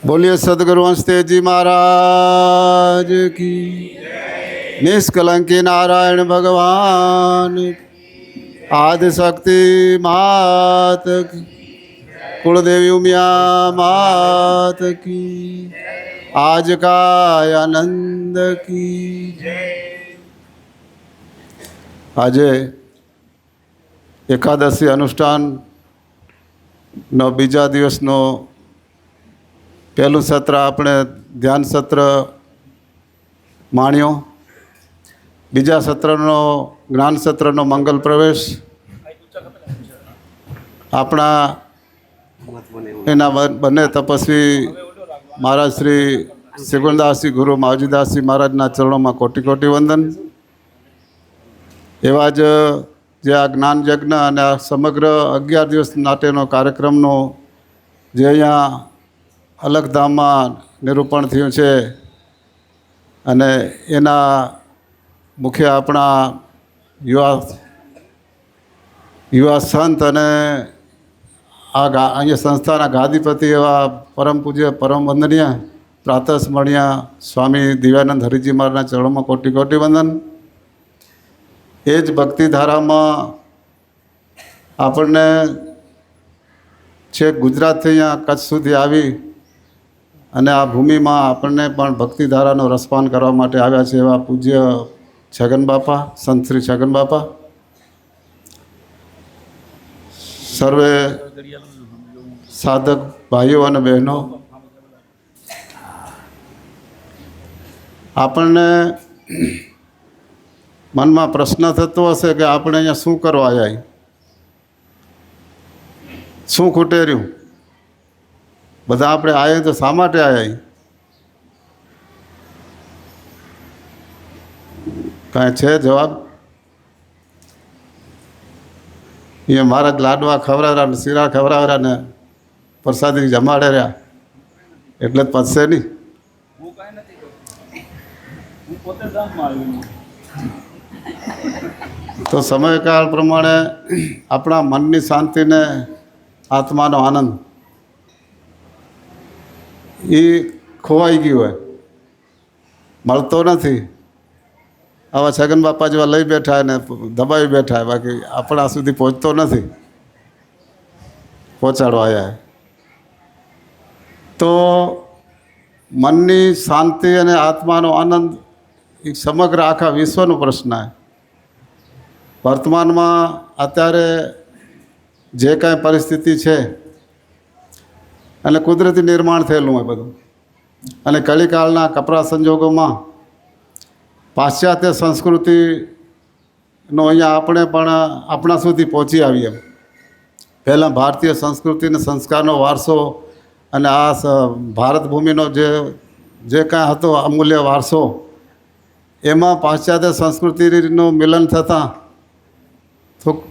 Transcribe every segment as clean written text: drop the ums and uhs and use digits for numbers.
बोलिए सदगुरु वंश तेज जी महाराज की। निष्कलंकी नारायण भगवान की। आदि शक्ति मात की। कुलदेवी उमिया मात की। आज का आनंद की। આજે એકાદશી અનુષ્ઠાનનો બીજા દિવસનો પહેલું સત્ર આપણે ધ્યાન સત્ર માણ્યો. બીજા સત્રનો જ્ઞાન સત્રનો મંગલ પ્રવેશ આપણા એના બંને તપસ્વી મહારાજ શ્રી શ્રીગુણદાસજી ગુરુ માવજીદાસજી મહારાજના ચરણોમાં કોટી કોટી વંદન. એવા જ જે આ જ્ઞાન યજ્ઞ અને આ સમગ્ર 11 દિવસ માટેનો કાર્યક્રમનો જે અહીંયા અલગધામમાં નિરૂપણ થયું છે અને એના મુખ્ય આપણા યુવા સંત અને અહીંયા સંસ્થાના ગાદીપતિ એવા પરમ પૂજ્ય પરમ વંદનીય પ્રાતસ્મરણીય સ્વામી દિવ્યાનંદ હરિજી મહારાજના ચરણોમાં કોટી કોટી વંદન. એ જ ભક્તિધારામાં આપણને છેક ગુજરાતથી અહીંયા કચ્છ સુધી આવી અને આ ભૂમિમાં આપણને પણ ભક્તિધારાનો રસપાન કરવા માટે આવ્યા છે એવા પૂજ્ય છગન બાપા, સંત શ્રી છગન બાપા. સર્વે સાધક ભાઈઓ અને બહેનો, આપણને મનમાં પ્રશ્ન થતો હશે કે આપણે અહીંયા શું કરવા આવ્યા, શું ખૂટે રહ્યું? બધા આપણે આવ્યા તો શા માટે આવ્યા? કાંઈ છે જવાબ? એ મારા લાડવા ખવડાવ્યા ને શીરા ખવડાવ્યા ને પ્રસાદી જમાડે રહ્યા એટલે જ પચશે નહીં. તો સમયકાળ પ્રમાણે આપણા મનની શાંતિને આત્માનો આનંદ એ ખોવાઈ ગયું હોય, મળતો નથી. આવા છગન બાપા જેવા લઈ બેઠા ને દબાવી બેઠા, બાકી આપણા સુધી પહોંચતો નથી. પહોંચાડવા આવ્યા તો મનની શાંતિ અને આત્માનો આનંદ એ સમગ્ર આખા વિશ્વનો પ્રશ્ન છે. વર્તમાનમાં અત્યારે જે કાંઈ પરિસ્થિતિ છે અને કુદરતી નિર્માણ થયેલું હોય બધું, અને કલિકાળના કપરા સંજોગોમાં પાશ્ચાત્ય સંસ્કૃતિનો અહીંયા આપણે પણ આપણા સુધી પહોંચી આવીએ. પહેલાં ભારતીય સંસ્કૃતિ અને સંસ્કારનો વારસો અને આ ભારત ભૂમિનો જે કાંઈ હતો અમૂલ્ય વારસો, એમાં પાશ્ચાત્ય સંસ્કૃતિનું મિલન થતાં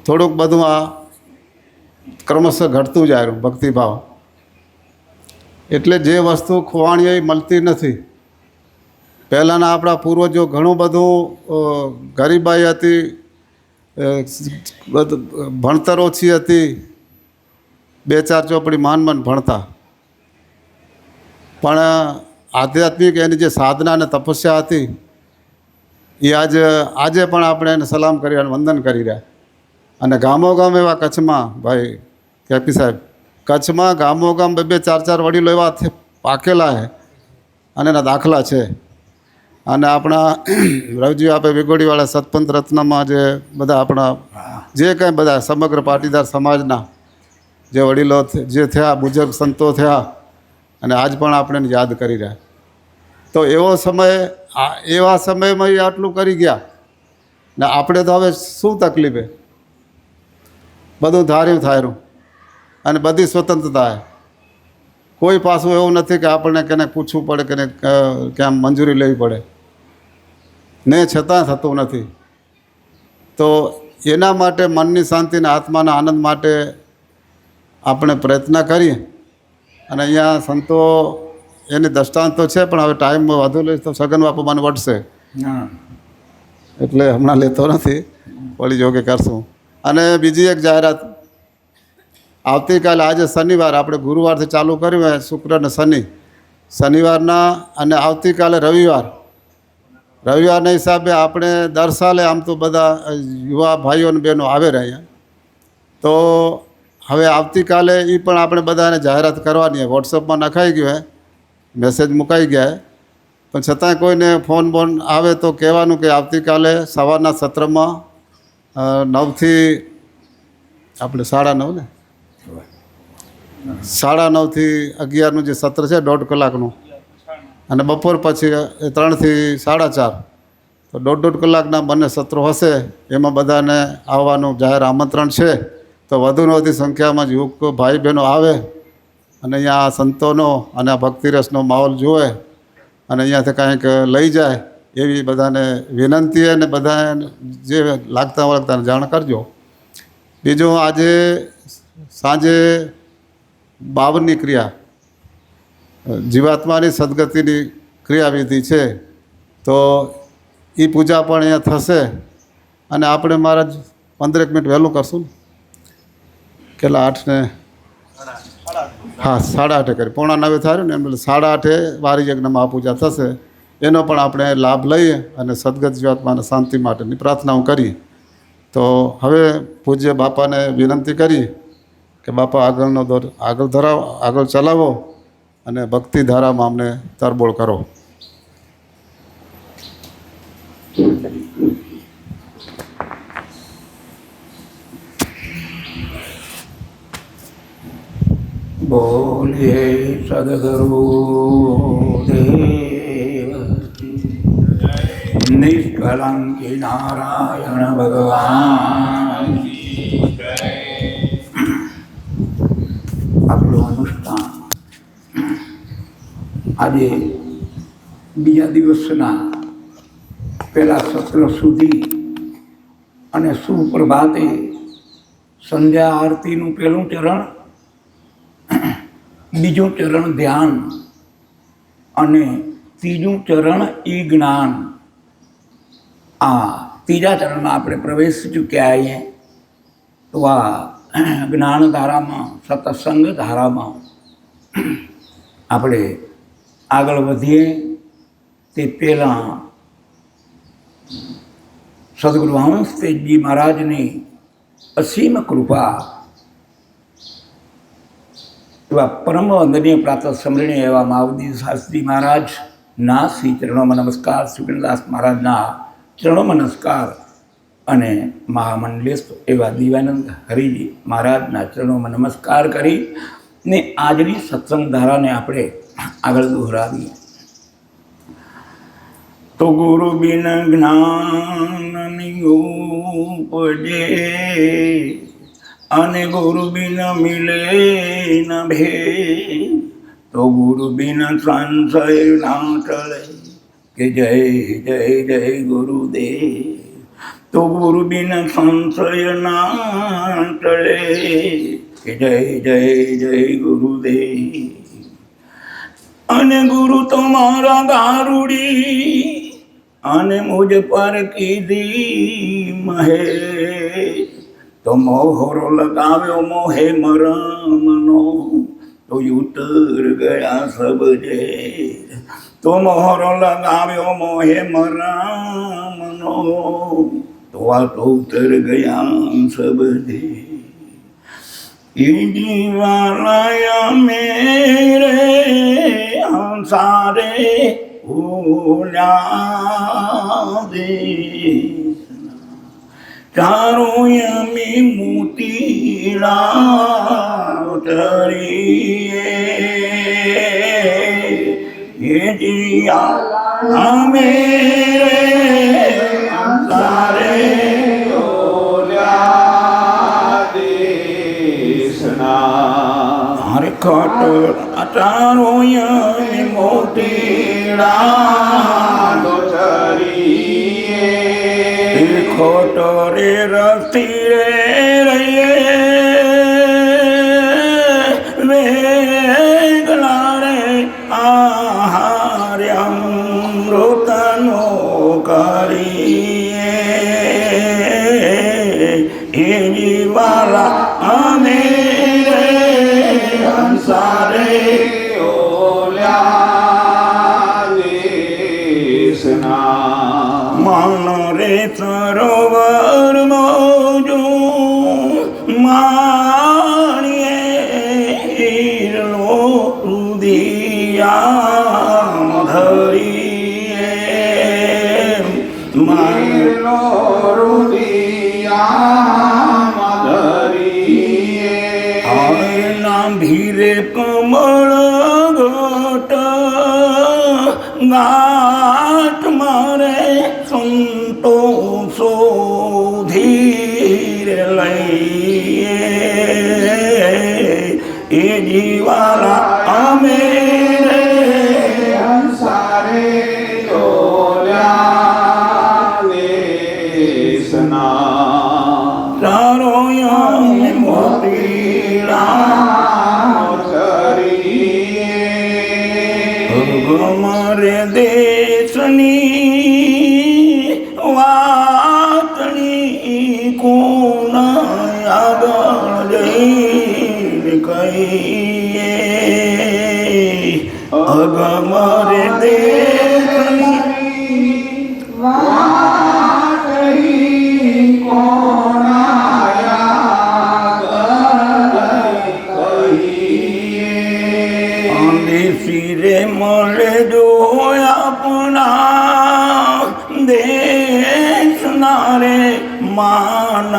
થોડુંક બધું આ ક્રમશઃ ઘટતું જાય ભક્તિભાવ. એટલે જે વસ્તુ ખોવાણી એ મળતી નથી. પહેલાંના આપણા પૂર્વજો ઘણું બધું ગરીબાઈ હતી, ભણતર ઓછી હતી, 2-4 ચોપડી માન ભણતા, પણ આધ્યાત્મિક એની જે સાધના અને તપસ્યા હતી એ આજે પણ આપણે એને સલામ કરી અને વંદન કરી રહ્યા. અને ગામો ગામ એવા કચ્છમાં, ભાઈ કેપી સાહેબ, કચ્છમાં ગામો ગામ 2-4 વડીલો એવા પાકેલા છે અને એના દાખલા છે. અને આપણા રવજી આપે વિગોડીવાળા સતપંથ રત્નમાં જે બધા આપણા જે કાંઈ બધા સમગ્ર પાટીદાર સમાજના જે વડીલો જે થયા, બુજુર્ગ સંતો થયા, અને આજ પણ આપણે એને યાદ કરી રહ્યા. તો એવા સમયમાં એ આટલું કરી ગયા ને આપણે તો હવે શું તકલીફ? બધું ધાર્યું થાયરું અને બધી સ્વતંત્રતા. કોઈ પાછું એવું નથી કે આપણને કેને પૂછવું પડે, કેને ક્યાં મંજૂરી લેવી પડે ને, છતાં થતું નથી. તો એના માટે મનની શાંતિ અને આત્માના આનંદ માટે આપણે પ્રયત્ન કરીએ. અને અહીંયા સંતો એની દૃષ્ટાંત તો છે, પણ હવે ટાઈમ વધુ લઈશ તો સગન બાપુ મને વટશે, એટલે હમણાં લેતો નથી, વળી જોગે કરશું. અને બીજી એક જાહેરાત આવતીકાલે આજે શનિવાર, આપણે ગુરુવારથી ચાલુ કર્યું હોય, શુક્ર અને શનિવારના, અને આવતીકાલે રવિવારના હિસાબે આપણે દર સાલે આમ તો બધા યુવા ભાઈઓ અને બહેનો આવે રહ્યા અહીંયા. તો હવે આવતીકાલે એ પણ આપણે બધાને જાહેરાત કરવાની. વોટ્સઅપમાં નખાઈ ગયું હે, મેસેજ મુકાઈ ગયા હે, પણ છતાંય કોઈને ફોન આવે તો કહેવાનું કે આવતીકાલે સવારના સત્રમાં 9થી આપણે 9:30 ને 9:30થી 11નું જે સત્ર છે 1.5 કલાકનું, અને બપોર પછી 3 થી 4:30, તો 1.5 કલાકના બંને સત્રો હશે. એમાં બધાને આવવાનું જાહેર આમંત્રણ છે. તો વધુને વધુ સંખ્યામાં યુવક ભાઈ બહેનો આવે અને અહીંયા સંતોનો અને ભક્તિરસનો માહોલ જુએ અને અહીંયાથી કાંઈક લઈ જાય એવી બધાને વિનંતી, અને બધા જે લાગતા વળગતાને જાણ કરજો. બીજું, આજે સાંજે 52ની ક્રિયા, જીવાત્માની સદગતિની ક્રિયાવિધિ છે. તો એ પૂજા પણ અહીંયા થશે. અને આપણે મહારાજ 15 મિનિટ વહેલું કરશું ને, કેટલા 8 ને હા 8:30 કરી, 8:45 થાય ને, એમ 8:30 વારી યજ્ઞમાં આ પૂજા થશે. એનો પણ આપણે લાભ લઈએ અને સદગત જીવાત્માને શાંતિ માટેની પ્રાર્થનાઓ કરીએ. તો હવે પૂજ્ય બાપાને વિનંતી કરીએ કે બાપા આગળનો દોર આગળ ચલાવો અને ભક્તિ ધારામાં અમને તરબોળ કરો. બોલીએ સદગુરુદેવ નિષ્કલંકી નારાયણ ભગવાન. આપણું અનુષ્ઠાન આજે બીજા દિવસના પહેલા સત્ર સુધી અને સુપ્રભાતે સંધ્યા આરતીનું પહેલું ચરણ, બીજું ચરણ ધ્યાન અને ત્રીજું ચરણ ઈ જ્ઞાન, આ ત્રીજા ચરણમાં આપણે પ્રવેશ ચૂક્યા આવીએ. તો આ જ્ઞાન ધારામાં, સત્સંગ ધારામાં આપણે આગળ વધીએ તે પહેલાં સદગુરુ હંસ તેજજી મહારાજની અસીમ કૃપા, એવા પરમ વંદનીય પ્રાતઃ સ્મરણીય એવા માવદી શાસ્ત્રી મહારાજના શ્રી ચરણોમાં નમસ્કાર, સુગણદાસ મહારાજના ચરણોમાં નમસ્કાર અને મહામંડલેસ્થ એવા દિવાનંદ હરિજી મહારાજના ચરણોમાં નમસ્કાર કરી ને આજની સત્સંગ ધારાને આપણે આગળ દોહરાવીએ. તો ગુરુ બિન જ્ઞાન ઉપજે અને ગુરુ બિન મિલે ન ભેદ, તો ગુરુ બિન સંશય ના ટળે કે જય જય જય ગુરુદેવ. તો ગુરુ બિન સંશય ના ટળે કે જય જય જય ગુરુદેવ. અને ગુરુ તમારા ગારુડી અને મુજ પર કીધી મહે, તો મોહરો લગાવ્યો મોહે મરમનો, તો ઉતર ગયા સબ ઝેર. તો મોહરો લગાવ્યો મોહે મરમનો, તો આ તો ઉતર ગયા સબ ઝેર. એ જીવાલય મેરે હંસારે ઓલ્યા દે, ચારો યમી મોતીડા ઉતરીએ. એ જીયા અમે હંસારે ઓલ્યા દેશના. હરે ખટ ચારો યમી મોતીડા ઉતરીએ. ખોટરે રસ્તી રહીએ વેગલા રે આહાર્ય અમૃતનો કરીએ. એ જીવાલા અમે રે માણીએ હીરલો રુદિયા ધરીએ લો રુદિયા ધરીએ ભીરે કમળ ઘટ ગાંઠ મારે સંતોષો ધીરે લઈએ એ જીવાલા અમે હંસારે ડોલ્યા દેશના તારો મોતીડા અમારે દેશની વાતણી કોણ આગળ જઈને કહીએ અમારે દેશની દેશી મળે જો આપણા દેશના રે માન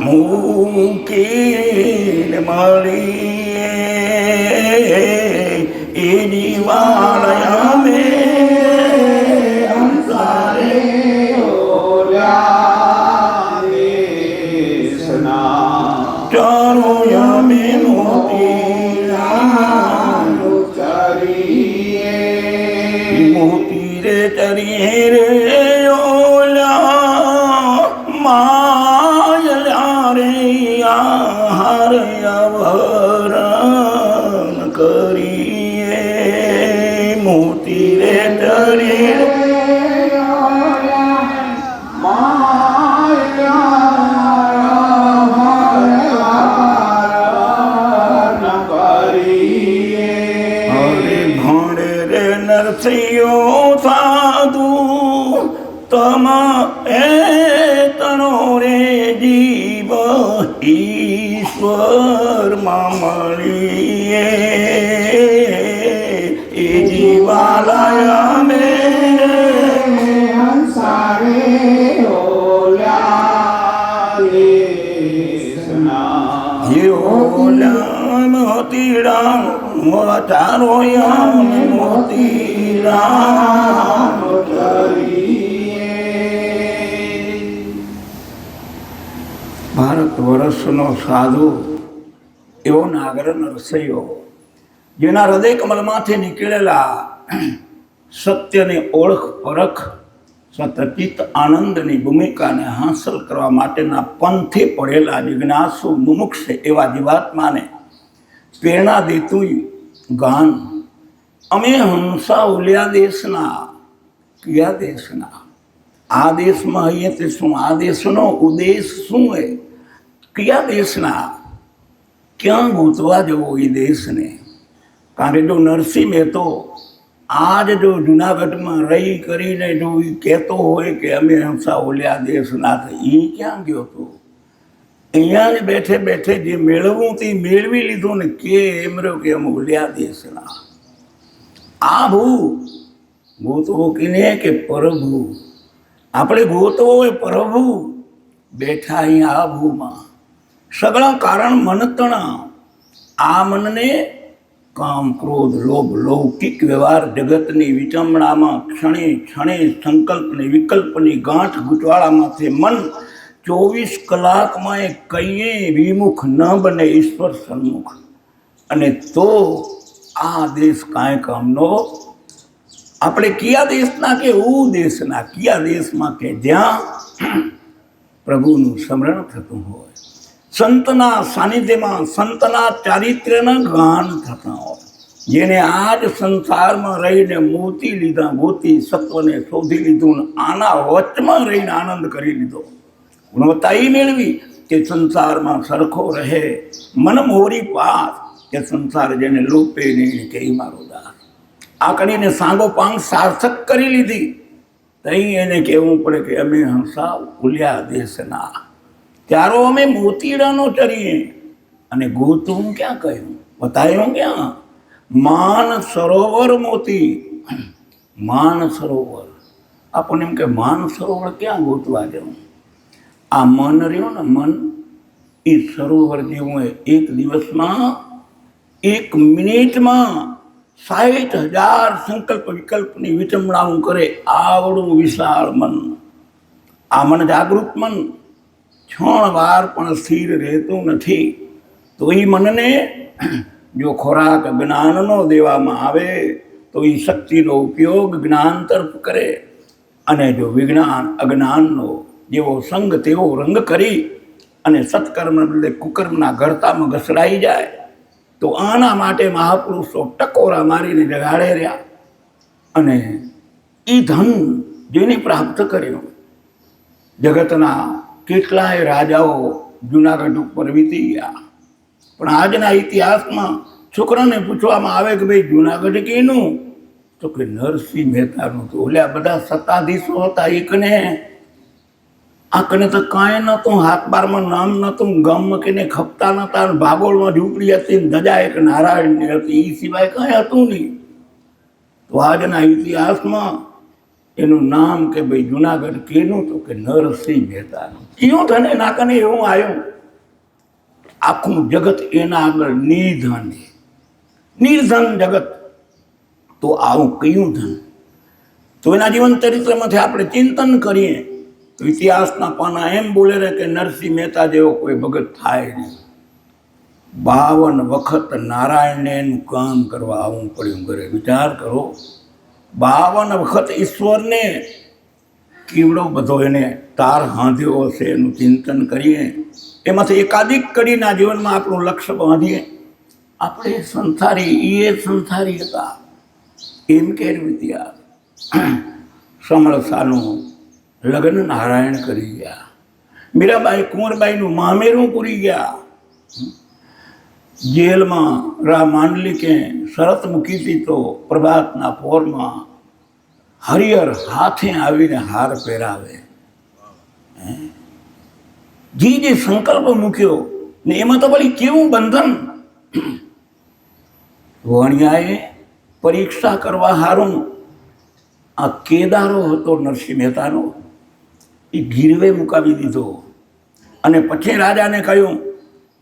મૂકીને મળીએ એ દિવાળા અમે હંસારે ડોલ્યા દેશના ચારો અમે મોતીડા મોતી રે ચરીએ રે ઓલા માયલા રે આહાર આવરણ કરીએ મોતી રે ચરીએ નરસિંહો સાધુ તમ એ તણો રે જીવ ઈશ્વર મળીએ એ જીવાલય મે હંસારે ડોલ્યા દેશના મોતીડા તારો મોતીડા ભારત વર્ષનો સાધુ એવો નાગર નરસૈયો જેના હૃદય કમલમાંથી નીકળેલા સત્યની ઓળખ પરખ સતચિત આનંદની ભૂમિકાને હાંસલ કરવા માટેના પંથે પડેલા જિજ્ઞાસુ મુમુક્ષ એવા જીવાત્માને પ્રેરણા દેતું ગાન અમે હંસા ઉલ્યા દેશના કયા દેશના આ દેશમાં અહીંયા તે શું આ દેશનો ઉદ્દેશ શું એ કયા દેશના ક્યાં ગોતવા જવો એ દેશને કારણ કે જો નરસિંહ મહેતો આજ જો જુનાગઢમાં રહી કરીને જો એ કહેતો હોય કે અમે હંસા ઓલ્યા દેશના તો એ ક્યાં ગયો હતો અહીંયા જ બેઠે બેઠે જે મેળવવું તે મેળવી લીધું ને કે એમ રહ્યો કે અમે ઓલ્યા દેશના આ ભૂ ગોતવો કિને કે પ્રભુ આપણે ગોતવો હોય પ્રભુ બેઠા અહીંયા આ ભૂમાં સગળા કારણ મનતણા આ મનને કામ ક્રોધ લોભ લૌકિક વ્યવહાર જગતની વિચમણામાં ક્ષણે ક્ષણે સંકલ્પની વિકલ્પની ગાંઠ ગૂંચવાળામાંથી મન 24 કલાકમાં એ કઈએ વિમુખ ન બને ઈશ્વર સન્મુખ અને તો આ દેશ કાંઈ કામનો આપણે કયા દેશના કે દેશના કયા દેશમાં કે જ્યાં પ્રભુનું સ્મરણ થતું હોય સંતના સાનિધ્યમાં સંતના ચારિત્ર્યના ગાન થતા હોય જેને આજ સંસારમાં રહીને મોતી લીધા મોતી સત્વને શોધી લીધું ને આના વચમાં રહીને આનંદ કરી લીધો ગુણવત્તા એ મેળવી કે સંસારમાં સરખો રહે મન મોરી પાસ કે સંસાર જેને લોપે નહીં કે મારો દાસ આ કરીને સાંગો પાંગ સાર્થક કરી લીધી તઈ એને કહેવું પડે કે અમે હંસા ઉલ્યા દેશના ત્યારો અમે મોતીડાનો ચરીએ અને ગોતું ક્યાં કહ્યું, બતાવ્યું ક્યાં? માન સરોવર મોતી. માન સરોવર, આપણને એમ કે માન સરોવર ક્યાં ગોતવા જવું? આ મન રહ્યું ને, મન એ સરોવર જેવું હોય. એક દિવસમાં, એક મિનિટમાં 60,000 સંકલ્પ વિકલ્પની વિચમણાઓ કરે. આવડું વિશાળ મન. આ મન જાગૃત મન ક્ષણ વાર પણ સ્થિર રહેતું નથી. તો એ મનને જો ખોરાક જ્ઞાનનો દેવામાં આવે તો એ શક્તિનો ઉપયોગ જ્ઞાન તરફ કરે, અને જો વિજ્ઞાન અજ્ઞાનનો જેવો સંગ તેવો રંગ કરી અને સત્કર્મને બદલે કુકર્મના ગળતામાં ઘસડાઈ જાય, તો આના માટે મહાપુરુષો ટકોરા મારીને જગાડે રહ્યા. અને એ ધન જેને પ્રાપ્ત કર્યું, જગતના કેટલાય રાજાઓ જુનાગઢ ઉપર વીતી ગયા, પણ આજના ઇતિહાસમાં છોકરાને પૂછવામાં આવે કે ભાઈ જુનાગઢ કેનું, તો કે નરસિંહ મહેતાનું. તો ઓલ્યા બધા સત્તાધીશો હતા, એકને આકને તો કાંઈ નહોતું, હાથ બારમાં નામ નહોતું, ગામમાં કેને ખપતા નહોતા, ભાગોળમાં ઝૂંપડી હતી, ધજા એક નારાયણની હતી, એ સિવાય કાંઈ હતું નહીં. તો આજના ઇતિહાસમાં એનું નામ કે ભાઈ જુનાગઢ કેનું, તો કે નરસિંહ મહેતાનું. એવું થને નાકને એવું આવ્યું, આખું જગત એના આગળ નિર્ધન, નિર્ધન જગત. તો આવું કયું ધન? તો એના જીવન ચરિત્રમાંથી આપણે ચિંતન કરીએ તો ઇતિહાસના પાના એમ બોલે રહે કે નરસિંહ મહેતા જેવો કોઈ ભગત થાય નહીં. 52 વખત નારાયણને એનું કામ કરવા આવવું પડ્યું ઘરે. વિચાર કરો, 52 વખત ઈશ્વરને કેવડો બધો એને તાર હાંધ્યો હશે એનું ચિંતન કરીએ. એમાંથી એકાધિક કડીના જીવનમાં આપણું લક્ષ્ય બાંધીએ. આપણે સંસારી, એ સંસારી હતા એમ કેવું ઇતિહાસ. સમળસાનું લગ્ન નારાયણ કરી ગયા, મીરાબાઈ કુંવરબાઈનું મામેરું પૂરી ગયા, જેલમાં રા માંડલિકે શરત મૂકી હતી તો પ્રભાતના પોરમાં હરિહર હાથે આવીને હાર પહેરાવે. જે સંકલ્પ મૂક્યો ને એમાં તો વળી કેવું બંધન. વણિયાએ પરીક્ષા કરવા હારું આ કેદારો હતો નરસિંહ મહેતાનો, એ ગીરવે મુકાવી દીધો. અને પછી રાજાને કહ્યું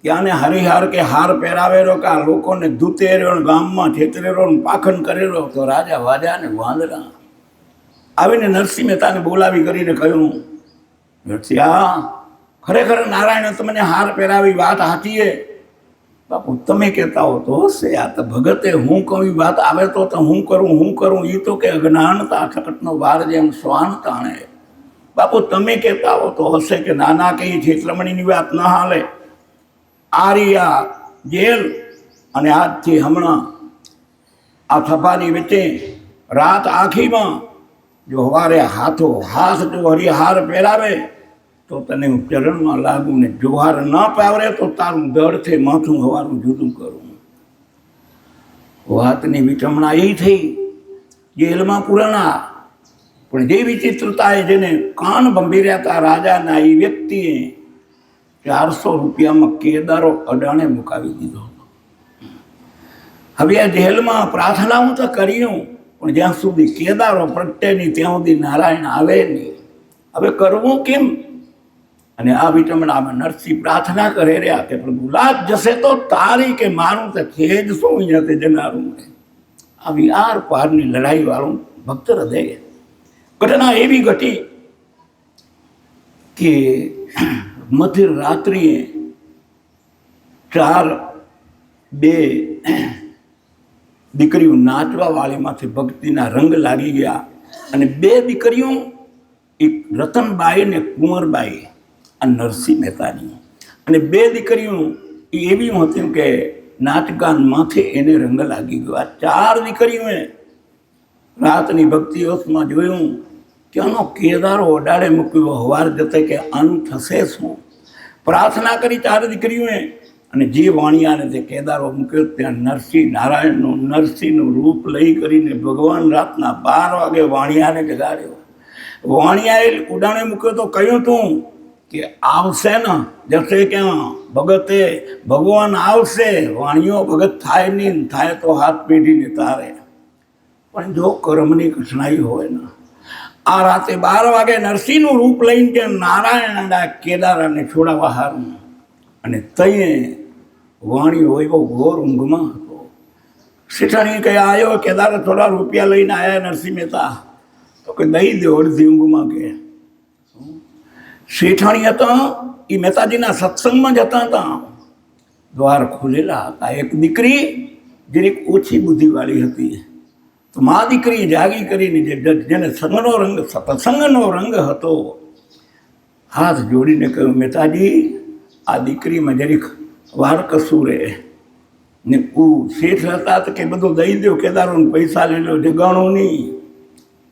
કે આને હરિહાર કે હાર પહેરાવેલો કે આ લોકોને ધૂતેર્યો, ગામમાં છેતરેલો, પાખંડ કરેલો. તો રાજા વાજા ને વાંદરા આવીને નરસિંહ મહેતાને બોલાવી કરીને કહ્યું, નરસિંહ, ખરેખર નારાયણે તમને હાર પહેરાવી વાત સાચી છે. બાપુ તમે કહેતા હો તો હશે, આ તો ભગતે હું કહું વાત આવે તો હું કરું. એ તો કે અજ્ઞાનતા છકટનો વાર જેમ શ્વાન તાણે. બાપુ તમે કહેતા હો તો હશે કે નાના કઈ છેતરમણીની વાત ન હાલે. આરિયા જેલ અને આજથી હમણાં આ થપાની વચ્ચે રાત આખીમાં જો હવારે હાથો હાથ જો હરિહાર પહેરાવે તો તને હું ચરણમાં લાગું ને જોહાર ન પાવરે તો તારું દળથી માથું હવાનું જુદું કરું. વાતની વિચમણા એ થઈ, જેલમાં પુરાણા. પણ જે વિચિત્રતાએ જેને કાન ભંભીર્યા હતા રાજાના, એ વ્યક્તિએ 400 રૂપિયામાં કેદારો અડાણે મુકાવી દીધો. હવે આ જેલમાં પ્રાર્થનાઓ તો કર્યું, પણ જ્યાં સુધી કેદારો પ્રત્યેની ત્યાં સુધી નારાયણ આવે નહીં. હવે કરવું કેમ? અને આ વિટમણામાં નરસિંહ પ્રાર્થના કરે રહ્યા કે પ્રભુ લાજ જશે તો તારી, કે મારું તો ખેદ શું અહીંયાથી જનારું. આવી આર પારની લડાઈ વાળું ભક્ત હૃદય. ઘટના એવી ઘટી કે મધ્ય રાત્રિએ 2 દીકરીઓ નાચવા વાળીમાંથી ભક્તિના રંગ લાગી ગયા. અને 2 દીકરીઓ, એક રતનબાઈ ને કુંવરબાઈ, આ નરસિંહ મહેતાની. અને 2 દીકરીઓ એવી હતી કે નાચગાન માથે એને રંગ લાગી ગયો. આ 4 દીકરીઓએ રાતની ભક્તિઓમાં જોયું કે આનો કેદારો અડાડે મૂક્યો. હવાર જતે કે આનું થશે શું? પ્રાર્થના કરી 4 દીકરીઓએ. અને જે વાણિયાને તે કેદારો મૂક્યો ત્યાં નરસિંહ નારાયણનું નરસિંહનું રૂપ લઈ કરીને ભગવાન રાતના 12 વાગે વાણિયાને જગાડ્યો. વાણિયાએ ઉડાણે મૂક્યો તો કહ્યું તું કે આવશે ને, જશે ક્યાં? ભગતે ભગવાન આવશે, વાણીઓ ભગત થાય નહીં, થાય તો હાથ પેઢીને તારે. પણ જો કર્મની કઠણાઈ હોય ને, આ રાતે 12 વાગે નરસિંહનું રૂપ લઈને ત્યાં નારાયણ કેદારાને છોડાવવા હારું, અને તઈએ વાણી હોય બહુ ઘોર ઊંઘમાં હતો. શેઠાણી કહે આવ્યો કેદાર, થોડા રૂપિયા લઈને આવ્યા નરસિંહ મહેતા. તો કે દઈ દો અડધી ઊંઘમાં. કે શેઠાણી હતા એ મહેતાજીના સત્સંગમાં જતા હતા. દ્વાર ખુલેલા હતા. એક દીકરી જેની ઓછી બુદ્ધિવાળી હતી, તો મા દીકરી જાગી કરીને જેને સંગનો રંગ સત્સંગનો રંગ હતો, હાથ જોડીને કહ્યું, મહેતાજી આ દીકરીમાં જરીક વાર કસૂરે ને શેઠ હતા તો કે બધું દઈ દો કેદારોને, પૈસા લઈ લો, જગાણો નહીં.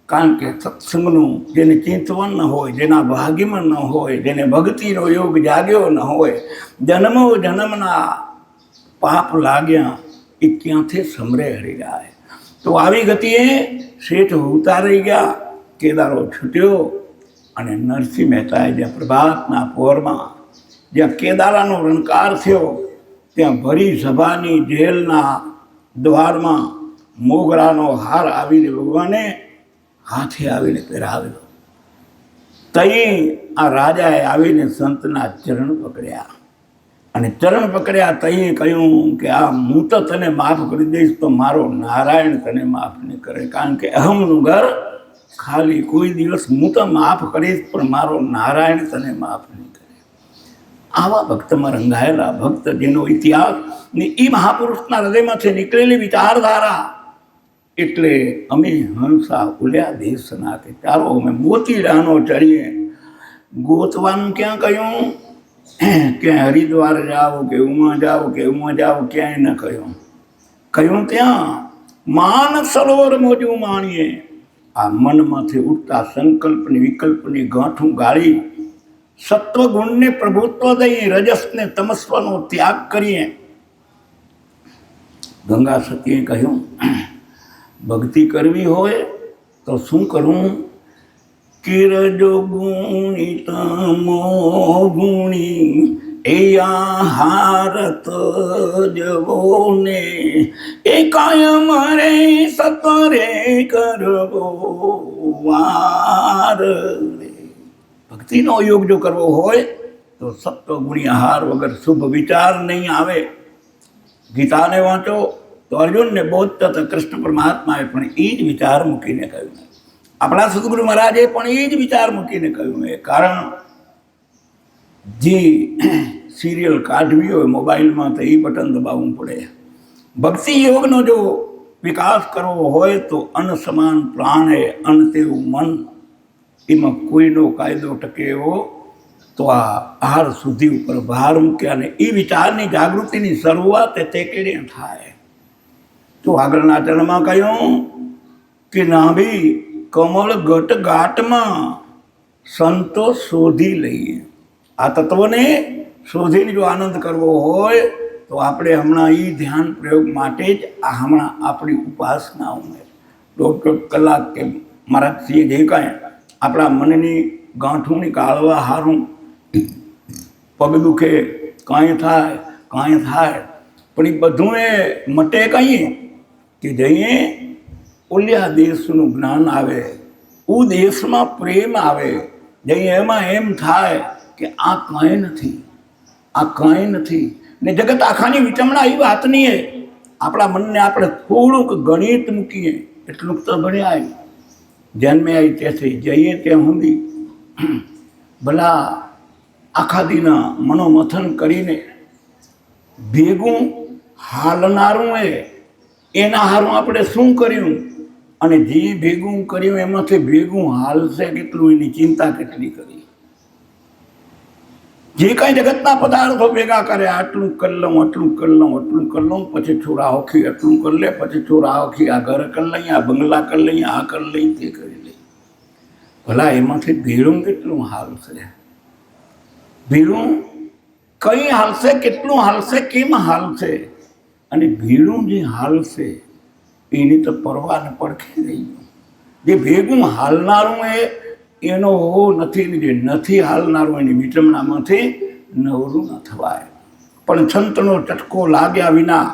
કારણ કે સત્સંગનું જેને ચિંતવન ન હોય, જેના ભાગ્યમાં ન હોય, જેને ભક્તિનો યોગ જાગ્યો ન હોય, જન્મો જન્મના પાપ લાગ્યા એ ક્યાંથી સમરે હરી જાય. તો આવી ગતિએ શેઠ ઉતારી ગયા, કેદારો છૂટ્યો, અને નરસિંહ મહેતાએ જ્યાં પ્રભાતના પોરમાં જ્યાં કેદારાનો રણકાર થયો, ત્યાં ભરી સભાની જેલના દ્વારમાં મોગરાનો હાર આવીને ભગવાને હાથે આવીને પહેરાવ્યો. તઈ આ રાજાએ આવીને સંતના ચરણ પકડ્યા, અને ચરણ પકડ્યા તઈ કહ્યું કે આ હું તો તને માફ કરી દઈશ, તો મારો નારાયણ તને માફ નહીં કરે. કારણ કે અહમનું ઘર ખાલી, કોઈ દિવસ હું તો માફ કરીશ પણ મારો નારાયણ તને માફ નહીં કરે. આવા ભક્તમાં રંગાયેલા ભક્ત જેનો ઇતિહાસ ને એ મહાપુરુષના હૃદયમાંથી નીકળેલી વિચારધારા, એટલે અમે હંસા ઉલ્યા દેશના કે ચાલો અમે મોતીડાનો ચડીએ. ગોતવાનું ક્યાં કહ્યું? ક્યાંય હરિદ્વાર જાઓ કે ઉમા જાઓ કે ઉમા જાઓ, ક્યાંય ન કહ્યું. કહ્યું ત્યાં માન સરોવર મોજું માણીએ. આ મનમાંથી ઉઠતા સંકલ્પની વિકલ્પની ગાંઠું ગાળી સત્વગુણને પ્રભુત્વ દઈએ, રજસને તમસ્વનો ત્યાગ કરીએ. ગંગા સતીએ કહ્યું ભક્તિ કરવી હોય તો શું કરવું? કિરજો ગુણી તમો ગુણી એયા હારત જવો ને, એ કાયમ રે સતરે કરવો વાર રે. ભક્તિનો યોગ જો કરવો હોય તો સત્વગુણી આહાર વગર શુભ વિચાર નહીં આવે. ગીતાને વાંચો તો અર્જુનને બોધતા કૃષ્ણ પરમાત્માએ પણ એ જ વિચાર મૂકીને કહ્યું. આપણા સદગુરુ મહારાજે પણ એ જ વિચાર મૂકીને કહ્યું. એ કારણ જે સિરિયલ કાઢવી હોય મોબાઈલમાં તો એ બટન દબાવવું પડે. ભક્તિ યોગનો જો વિકાસ કરવો હોય તો અન્ન સમાન પ્રાણે અન્ન તેવું મન, એમાં કોઈનો કાયદો ટકે એવો તો આ આહાર શુદ્ધિ ઉપર ભાર મૂક્યા. અને એ વિચારની જાગૃતિની શરૂઆત તે કેળે થાય. તો આગળના ચરણમાં કહ્યું કે નાભી કમળ ઘટ ઘાટમાં સંતો શોધી લઈએ. આ તત્વને શોધીને જો આનંદ કરવો હોય તો આપણે હમણાં એ ધ્યાન પ્રયોગ માટે જ આ હમણાં આપણી ઉપાસના ઉમેર દોઢ કલાક કે મહારાજશ્રીએ જે કાંઈ આપણા મનની ગાંઠોની કાળવા હારું, પગ દુખે કાંઈ થાય પણ એ બધું એ મટે કહીએ કે જઈએ ઓલ્યા દેશનું જ્ઞાન આવે, ઉ દેશમાં પ્રેમ આવે. જઈએ એમાં એમ થાય કે આ કાંઈ નથી, આ કાંઈ નથી. ને જગત આખાની વિચમણા એ વાતની એ આપણા મનને આપણે થોડુંક ગણિત મૂકીએ એટલું તો ભણ્યા જન્મે આવી ત્યાંથી જઈએ ત્યાં સુધી ભલા આખા દીના મનોમથન કરીને ભેગું હાલનારું એના હારું આપણે શું કર્યું, અને જે ભેગું કર્યું એમાંથી ભેગું હાલશે કેટલું એની ચિંતા કેટલી કરી. જે કાંઈ જગતના પદાર્થો ભેગા કરે, આટલું કરી લઉં, આટલું કરી લઉં, આટલું કરી લઉં, પછી છોરા ઓખી આટલું કરી લે, પછી છોરા ઓખી આ ઘર કરી લઈએ, આ બંગલા કરી લઈએ, આ કરી લઈએ, તે કરી લઈએ. ભલા એમાંથી ભેળું કેટલું હાલશે? ભેળું કઈ હાલશે, કેટલું હાલશે, કેમ હાલશે? અને ભેળું જે હાલશે એની તો પરવાને પડખે રહી ગયું. જે ભેગું હાલનારું એનો હો નથી, ને જે નથી હાલનારું એની વિચમણામાંથી નવરું ન થવાય. પણ છંતનો ચટકો લાગ્યા વિના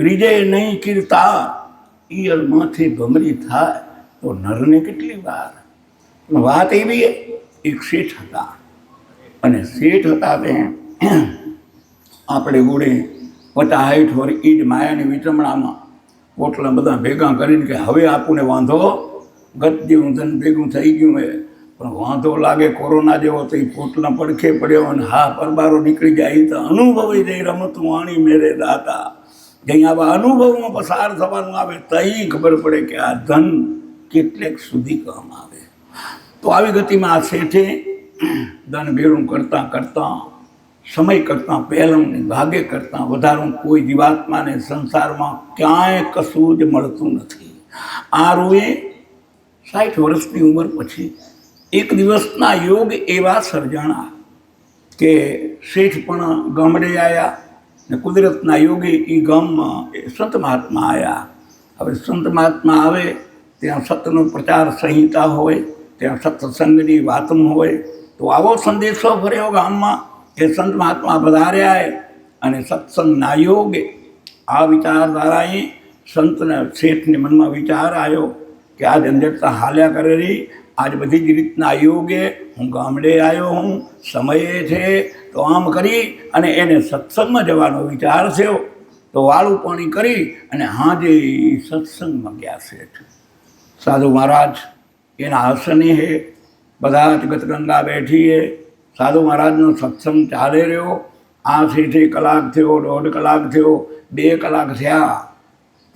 રીજે નહીં કીર્તા ઈયળમાંથી ભમરી થાય તો નરને કેટલી વાર. પણ વાત એવી એક શેઠ હતા અને શેઠ હતા તે આપણે ગોળે 50-60 વર્ષ ઈજ માયાની વિચમણામાં પોટલા બધા ભેગા કરીને કે હવે આપણને વાંધો ગતિયું ધન ભેગું થઈ ગયું હે, પણ વાંધો લાગે કોરોના જેવો તો એ પોટલા પડખે પડ્યો અને હા પરબારો નીકળી જાય. એ તો અનુભવી જઈ રમતું વાણી મેરે દાતા. જઈ આવા અનુભવમાં પસાર થવાનું આવે તઈ ખબર પડે કે આ ધન કેટલેક સુધી કામ આવે. તો આવી ગતિમાં આ શેઠે ધન ભેળું કરતાં કરતાં સમય કરતાં પહેલાંની ભાગે કરતાં વધારું કોઈ જીવાત્માને સંસારમાં ક્યાંય કશું જ મળતું નથી. આ રૂએ 60 વર્ષની ઉંમર પછી એક દિવસના યોગ એવા સર્જાણા કે શેઠ પણ ગામડે આવ્યા ને કુદરતના યોગે એ ગામમાં સંત મહાત્મા આવ્યા. હવે સંત મહાત્મા આવે ત્યાં સતનો પ્રચાર સંહિતા હોય, ત્યાં સત્સંગની વાતમ હોય. તો આવો સંદેશો ફર્યો ગામમાં કે સંત મહાત્મા પધાર્યા અને સત્સંગના યોગે આ વિચારધારાએ સંતને શેઠને મનમાં વિચાર આવ્યો કે આ ઝંઝટતા હાલ્યા કરે રહી, આજ બધી જ રીતના યોગે હું ગામડે આવ્યો હું, સમયે છે તો આમ કરી અને એને સત્સંગમાં જવાનો વિચાર થયો. તો વાળું પાણી કરી અને હાજે સત્સંગમાં ગયા શેઠ. સાધુ મહારાજ એના આસને હે, બધા જ ગતગંગા બેઠી હે, સાધુ મહારાજનો સત્સંગ ચાલે રહ્યો. આ શેઠે કલાક થયો, 1.5 કલાક થયો, 2 કલાક થયા.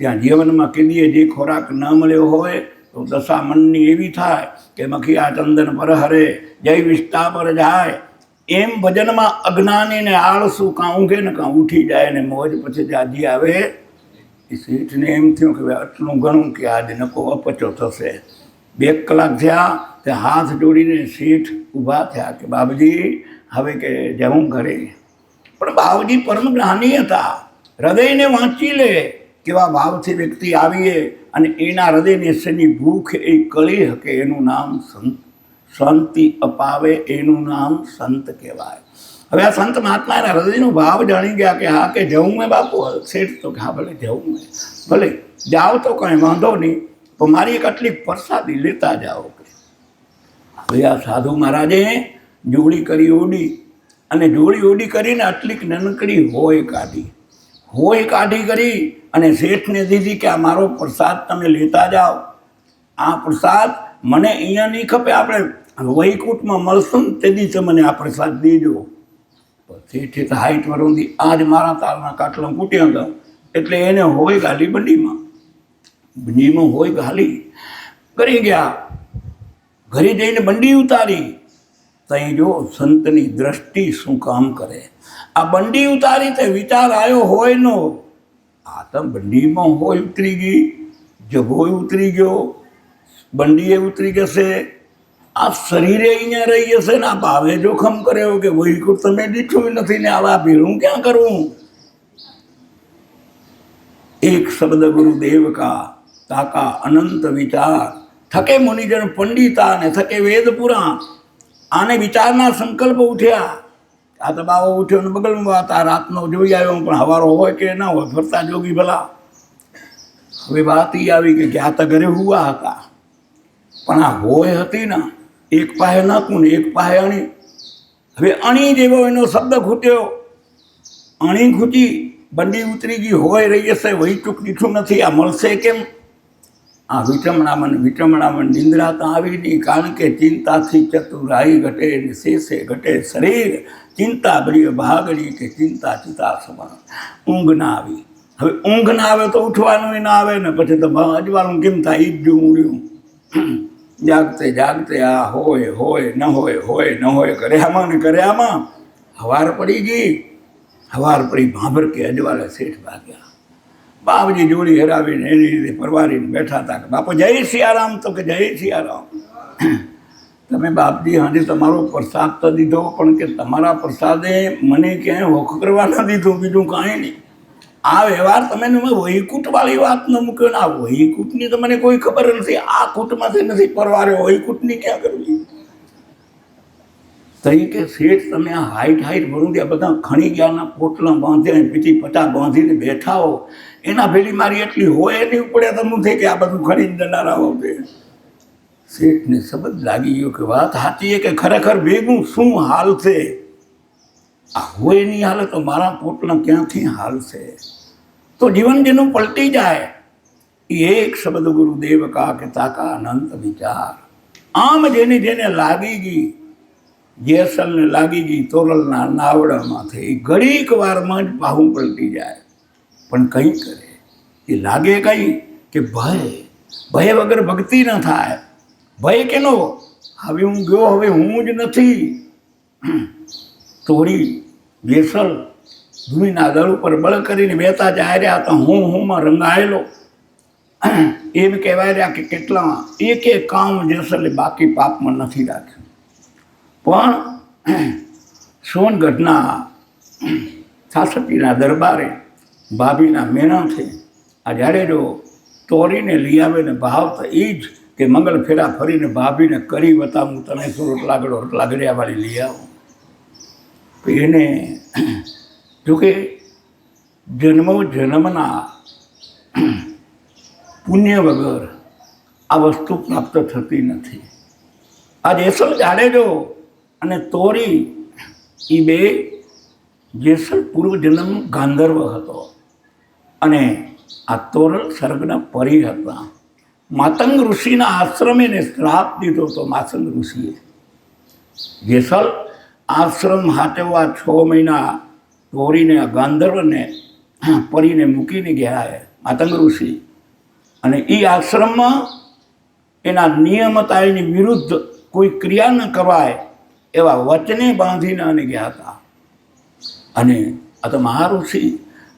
ત્યાં જીવનમાં કીધીએ જે ખોરાક ન મળ્યો હોય તો દશા મનની એવી થાય કે મખિયા ચંદન પર હરે જય વિષ્ટા પર જાય. એમ ભજનમાં અજ્ઞાનીને આળસુ કાં ઊંઘે ને કાં ઉઠી જાય ને મોજ પછી જાજી આવે. એ શેઠને એમ થયું કે આટલું ઘણું કે આજે નકો અપચો થશે. 2 કલાક થયા તે હાથ જોડીને શેઠ ઊભા થયા કે બાબજી હવે કે જવું ઘરે. પણ બાબજી પરમ જ્ઞાની હતા, હૃદયને વાંચી લે કેવા ભાવથી વ્યક્તિ આવીએ અને એના હૃદયને શેની ભૂખ એ કળી શકે એનું નામ સંત, શાંતિ અપાવે એનું નામ સંત કહેવાય. હવે આ સંત મહાત્મા એના હૃદયનો ભાવ જાણી ગયા કે હા કે જવું મેં બાપુ. શેઠ તો કે હા ભલે જવું મેં, ભલે જાઓ તો કાંઈ વાંધો નહીં, તો મારી એક આટલી પ્રસાદી લેતા જાઓ. હવે આ સાધુ મહારાજે જોડી કરી ઓડી અને જોડી ઓડી કરીને આટલીક નાનકડી હોય કાઢી કરી અને શેઠને દીધી કે આ મારો પ્રસાદ તમે લેતા જાઓ. આ પ્રસાદ મને અહીંયા નહીં ખપે, આપણે વૈકુંઠમાં મળશું ને તે દિવસે મને આ પ્રસાદ દેજો. શેઠે તો 60 વર્ષથી આજ મારા તાલના કાટલા કૂટ્યા હતા એટલે એને હોય ગાલી બંડીમાં હોય ગાલી કરી ગયા. ઘરે જઈને બંડી ઉતારી ત્યાં જો સંતની દ્રષ્ટિ શું કામ કરે. આ બંડી ઉતારી તે વિચાર આવ્યો હોય નો, આ તો બંડીમાં હોય ઉતરી ગઈ, જભોય ઉતરી ગયો, બંડીએ ઉતરી જશે, આ શરીરે અહીંયા રહી જશે ને આ ભાવે જોખમ કર્યો કે વૈકુંઠ તમે દીઠું નથી ને આવા ભેળું ક્યાં કરવું. એક શબ્દ ગુરુદેવ કા તાકા અનંત વિચાર થકે મુનિજન પંડિતા ને થકે વેદ પુરાણ. આને વિચારના સંકલ્પ ઉઠ્યા. આ તો બાવો ઉઠ્યો ને બગલમાં વાત આ રાતનો જોઈ આવ્યો પણ હવારો હોય કે ના હોય ફરતા જોગી ભલા. હવે વાત એ આવી કે આ તો ઘરે હુવા હતા પણ આ હોય હતી ને એક પાસે નાખું ને એક પાસે અણી. હવે અણી જેવો એનો શબ્દ ખૂટ્યો, અણી ખૂટી, બંડી ઉતરી ગઈ, હોય રહી જશે, વહીચૂક દીઠું નથી, આ મળશે કેમ. આ વિચમણામણ નિંદ્રા તો આવી નહીં, કારણ કે ચિંતાથી ચતુરાઈ ઘટે ને શેષે ઘટે શરીર. ચિંતા બળી ભાગડી કે ચિંતા ચિતા સમાન. ઊંઘ ના આવી. હવે ઊંઘ ના આવે તો ઉઠવાનું ના આવે ને પછી તો અજવાનું કેમ થાય એ જ જોવું રહ્યું. જાગતે આ હોય ન હોય કર્યામાં ને કર્યામાં હવાર પડી ગઈ. હવાર પડી ભાભર કે અજવાળે શેઠ ભાગ્યા. બાપજી જોડી હરાવીને એની રીતે પરવારીને બેઠા હતા કે બાપા જય સિયારામ. તો કે જય સિયારામ. તમે બાપજી હાજે તમારો પ્રસાદ તો દીધો પણ કે તમારા પ્રસાદે મને ક્યાંય હોખ કરવા ન દીધું, બીજું કાંઈ નહીં. આ વ્યવહાર તમે વૈકુંઠવાળી વાત ન મૂક્યો ને આ વૈકુંઠની તો મને કોઈ ખબર નથી. આ કૂટમાંથી નથી પરવાર્યો, વૈકુંઠની ક્યાં કરવી. તઈ કે શેઠ તમે આ હાઈટ ભરું ત્યાં બધા ખણી ગયાના પોટલા બાંધ્યા પછી પટા બાંધીને બેઠા હો, એના ભેળી મારી એટલી હોય એની ઉપડે તમને થઈ કે આ બધું ખરીને જનારા હો તે. શેઠને શબ્દ લાગી ગયો કે વાત સાચી કે ખરેખર ભેગું શું હાલ છે, આ હોય નહીં હાલે તો મારા પોટલા ક્યાંથી હાલ છે. તો જીવન જેનું પલટી જાય એ એક શબ્દ ગુરુદેવ કા કે તાકા અનંત વિચાર. આમ જેને જેને લાગી ગઈ, જેસલને લાગી ગઈ તોરલના નાવડામાંથી, એ ઘડીક વારમાં જ પાહું પલટી જાય. પણ કંઈ કરે એ લાગે કંઈ કે ભય વગર ભક્તિ ન થાય. ભય કેનો? હવે હું ગયો, હવે હું જ નથી. તોરી જેસલ ભૂમિના દળ ઉપર બળ કરીને બેતા જાય રહ્યા તો હુંમાં રંગાયેલો. એમ કહેવાય રહ્યા કે કેટલા એક કામ જેસલે બાકી પાપમાં નથી રાખ્યું. પણ સોનગઢના સાસટીના દરબારે ભાભીના મેણાથી આ જાડેજો તોરીને લઈ આવે ને ભાવ તો એ જ કે મંગળ ફેરા ફરીને ભાભીને કરી બતાવું તને શું રોટલા ગળ્યાવાળી લઈ આવું. એને જોકે જન્મના પુણ્ય વગર આ વસ્તુ પ્રાપ્ત થતી નથી. આ જેસલ જાડેજો અને તોરી એ બે, જેસલ પૂર્વજન્મ ગાંધર્વ હતો અને આ તોરલ સ્વર્ગના પરી હતા. માતંગ ઋષિના આશ્રમે એને શ્રાપ દીધો હતો. માતંગ ઋષિએ જેસલ આશ્રમ હાચવવા 6 મહિના તોરીને ગાંધર્વને પરીને મૂકીને ગયા માતંગ ઋષિ. અને એ આશ્રમમાં એના નિયમતાની વિરુદ્ધ કોઈ ક્રિયા ન કરવાય એવા વચને બાંધીને અને ગયા હતા. અને આ તો મહાઋષિ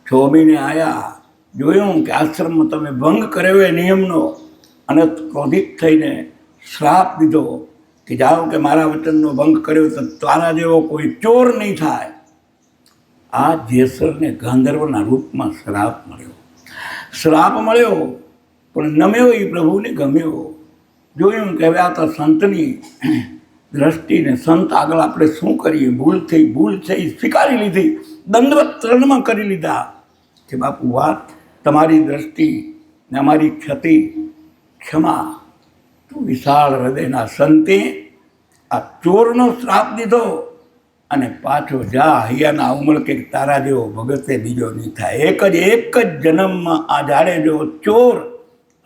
6 મહિને આવ્યા, જોયું કે આશ્રમમાં તમે ભંગ કર્યો એ નિયમનો, અને ક્રોધિત થઈને શ્રાપ દીધો કે જાઓ કે મારા વચનનો ભંગ કર્યો તો તારા જેવો કોઈ ચોર નહીં થાય. આ જેસલને ગાંધર્વના રૂપમાં શ્રાપ મળ્યો. પણ નમ્યો એ પ્રભુને ગમ્યો. જોયું કે હવે આ તો સંતની દ્રષ્ટિને, સંત આગળ આપણે શું કરીએ, ભૂલ થઈ સ્વીકારી લીધી, દંડવત ચરણમાં કરી લીધા કે બાપુ વાત તમારી દ્રષ્ટિ ને અમારી ક્ષતિ ક્ષમા. તું વિશાળ હૃદયના સંતે આ ચોરનો શ્રાપ દીધો અને પાછો જા હૈયાના ઉમળ કે તારા જેવો ભગતે બીજો નહીં થાય. એક જ જન્મમાં આ જાડેજો ચોર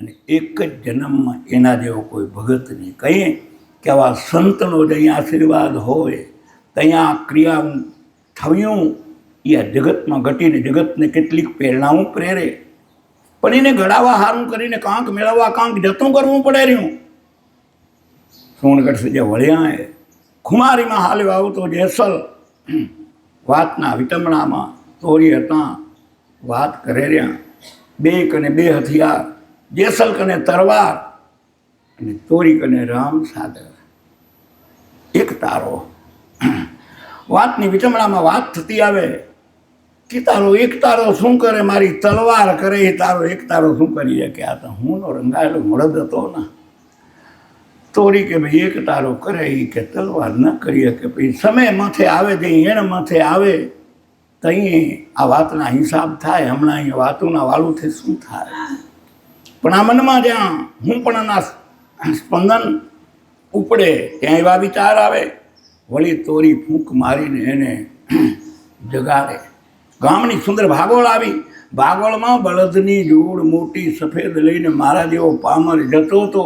અને એક જ જન્મમાં એના જેવો કોઈ ભગત નહીં. કહીએ કે આવા સંતનો જ અહીંયા આશીર્વાદ હોય તો અહીંયા ક્રિયા થયું એ આ જગતમાં ઘટીને જગતને કેટલીક પ્રેરણાઓ પ્રેરે. પણ એને ઘડાવા હારું કરીને કાંક મેળવવા કાંક જતું કરવું પડે રહ્યું. સોનગઢ જે વળ્યા ખુમારીમાં હાલ્યો આવતો જેસલ વાતના વિટમણામાં તોરી હતા. વાત કરે રહ્યા, 2 કને 2 હથિયાર, જેસલ કને તરવાર અને તોરી કને રામ સાદર, એક તારો. વાતની વિટમણામાં વાત થતી આવે કે તારો એક તારો શું કરે, મારી તલવાર કરે એ તારો એક તારો શું કરીએ. કે આ તો હુંનો રંગાયેલો મળદ હતો ને. તોરી કે ભાઈ એક તારો કરે એ કે તલવાર ન કરીએ કે ભાઈ સમય માથે આવે જે એણ માથે આવે તો અહીં આ વાતના હિસાબ થાય. હમણાં અહીંયા વાતોના વાળુંથી શું થાય. પણ આ મનમાં જ્યાં હું પણ એના સ્પંદન ઉપડે ત્યાં એવા વિચાર આવે. વળી તોરી ફૂંક મારીને એને જગાડે. ગામની સુંદર ભાગોળ આવી. ભાગોળમાં બળદની જોડ મોટી સફેદ લઈને મારા જેવો પામર જતો હતો.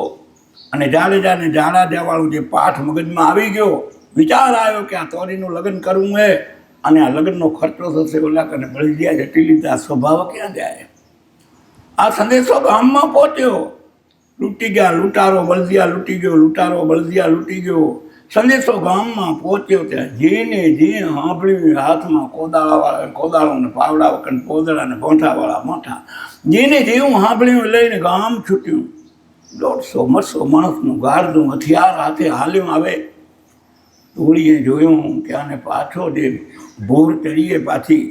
અને જાડેજાને જાડા જવાળું જે પાઠ મગજમાં આવી ગયો, વિચાર આવ્યો કે આ તોરીનું લગ્ન કરવું હે અને આ લગ્નનો ખર્ચો થશે. ઓલા કને બળદિયા જટી લીધા, સ્વભાવ ક્યાં જાય. આ સંદેશો ગામમાં પહોંચ્યો. લૂંટી ગયા લૂંટારો, બળદિયા લૂંટી ગયો, લૂંટારો બળદિયા લૂંટી ગયો. સંદેશો ગામમાં પહોંચ્યો ત્યાં જેને જે સાંભળ્યું હાથમાં કોદાળો ને પાવડા વખત પોદળા ને ભોંઠાવાળા મોઠા, જેને જેવું સાંભળ્યું લઈને ગામ છૂટ્યું. 150-200 માણસનું ગાળનું હથિયાર હાથે હાલ્યું આવે. તોડીએ જોયું કે આને પાછો જે ભોર ચડીએ પાછી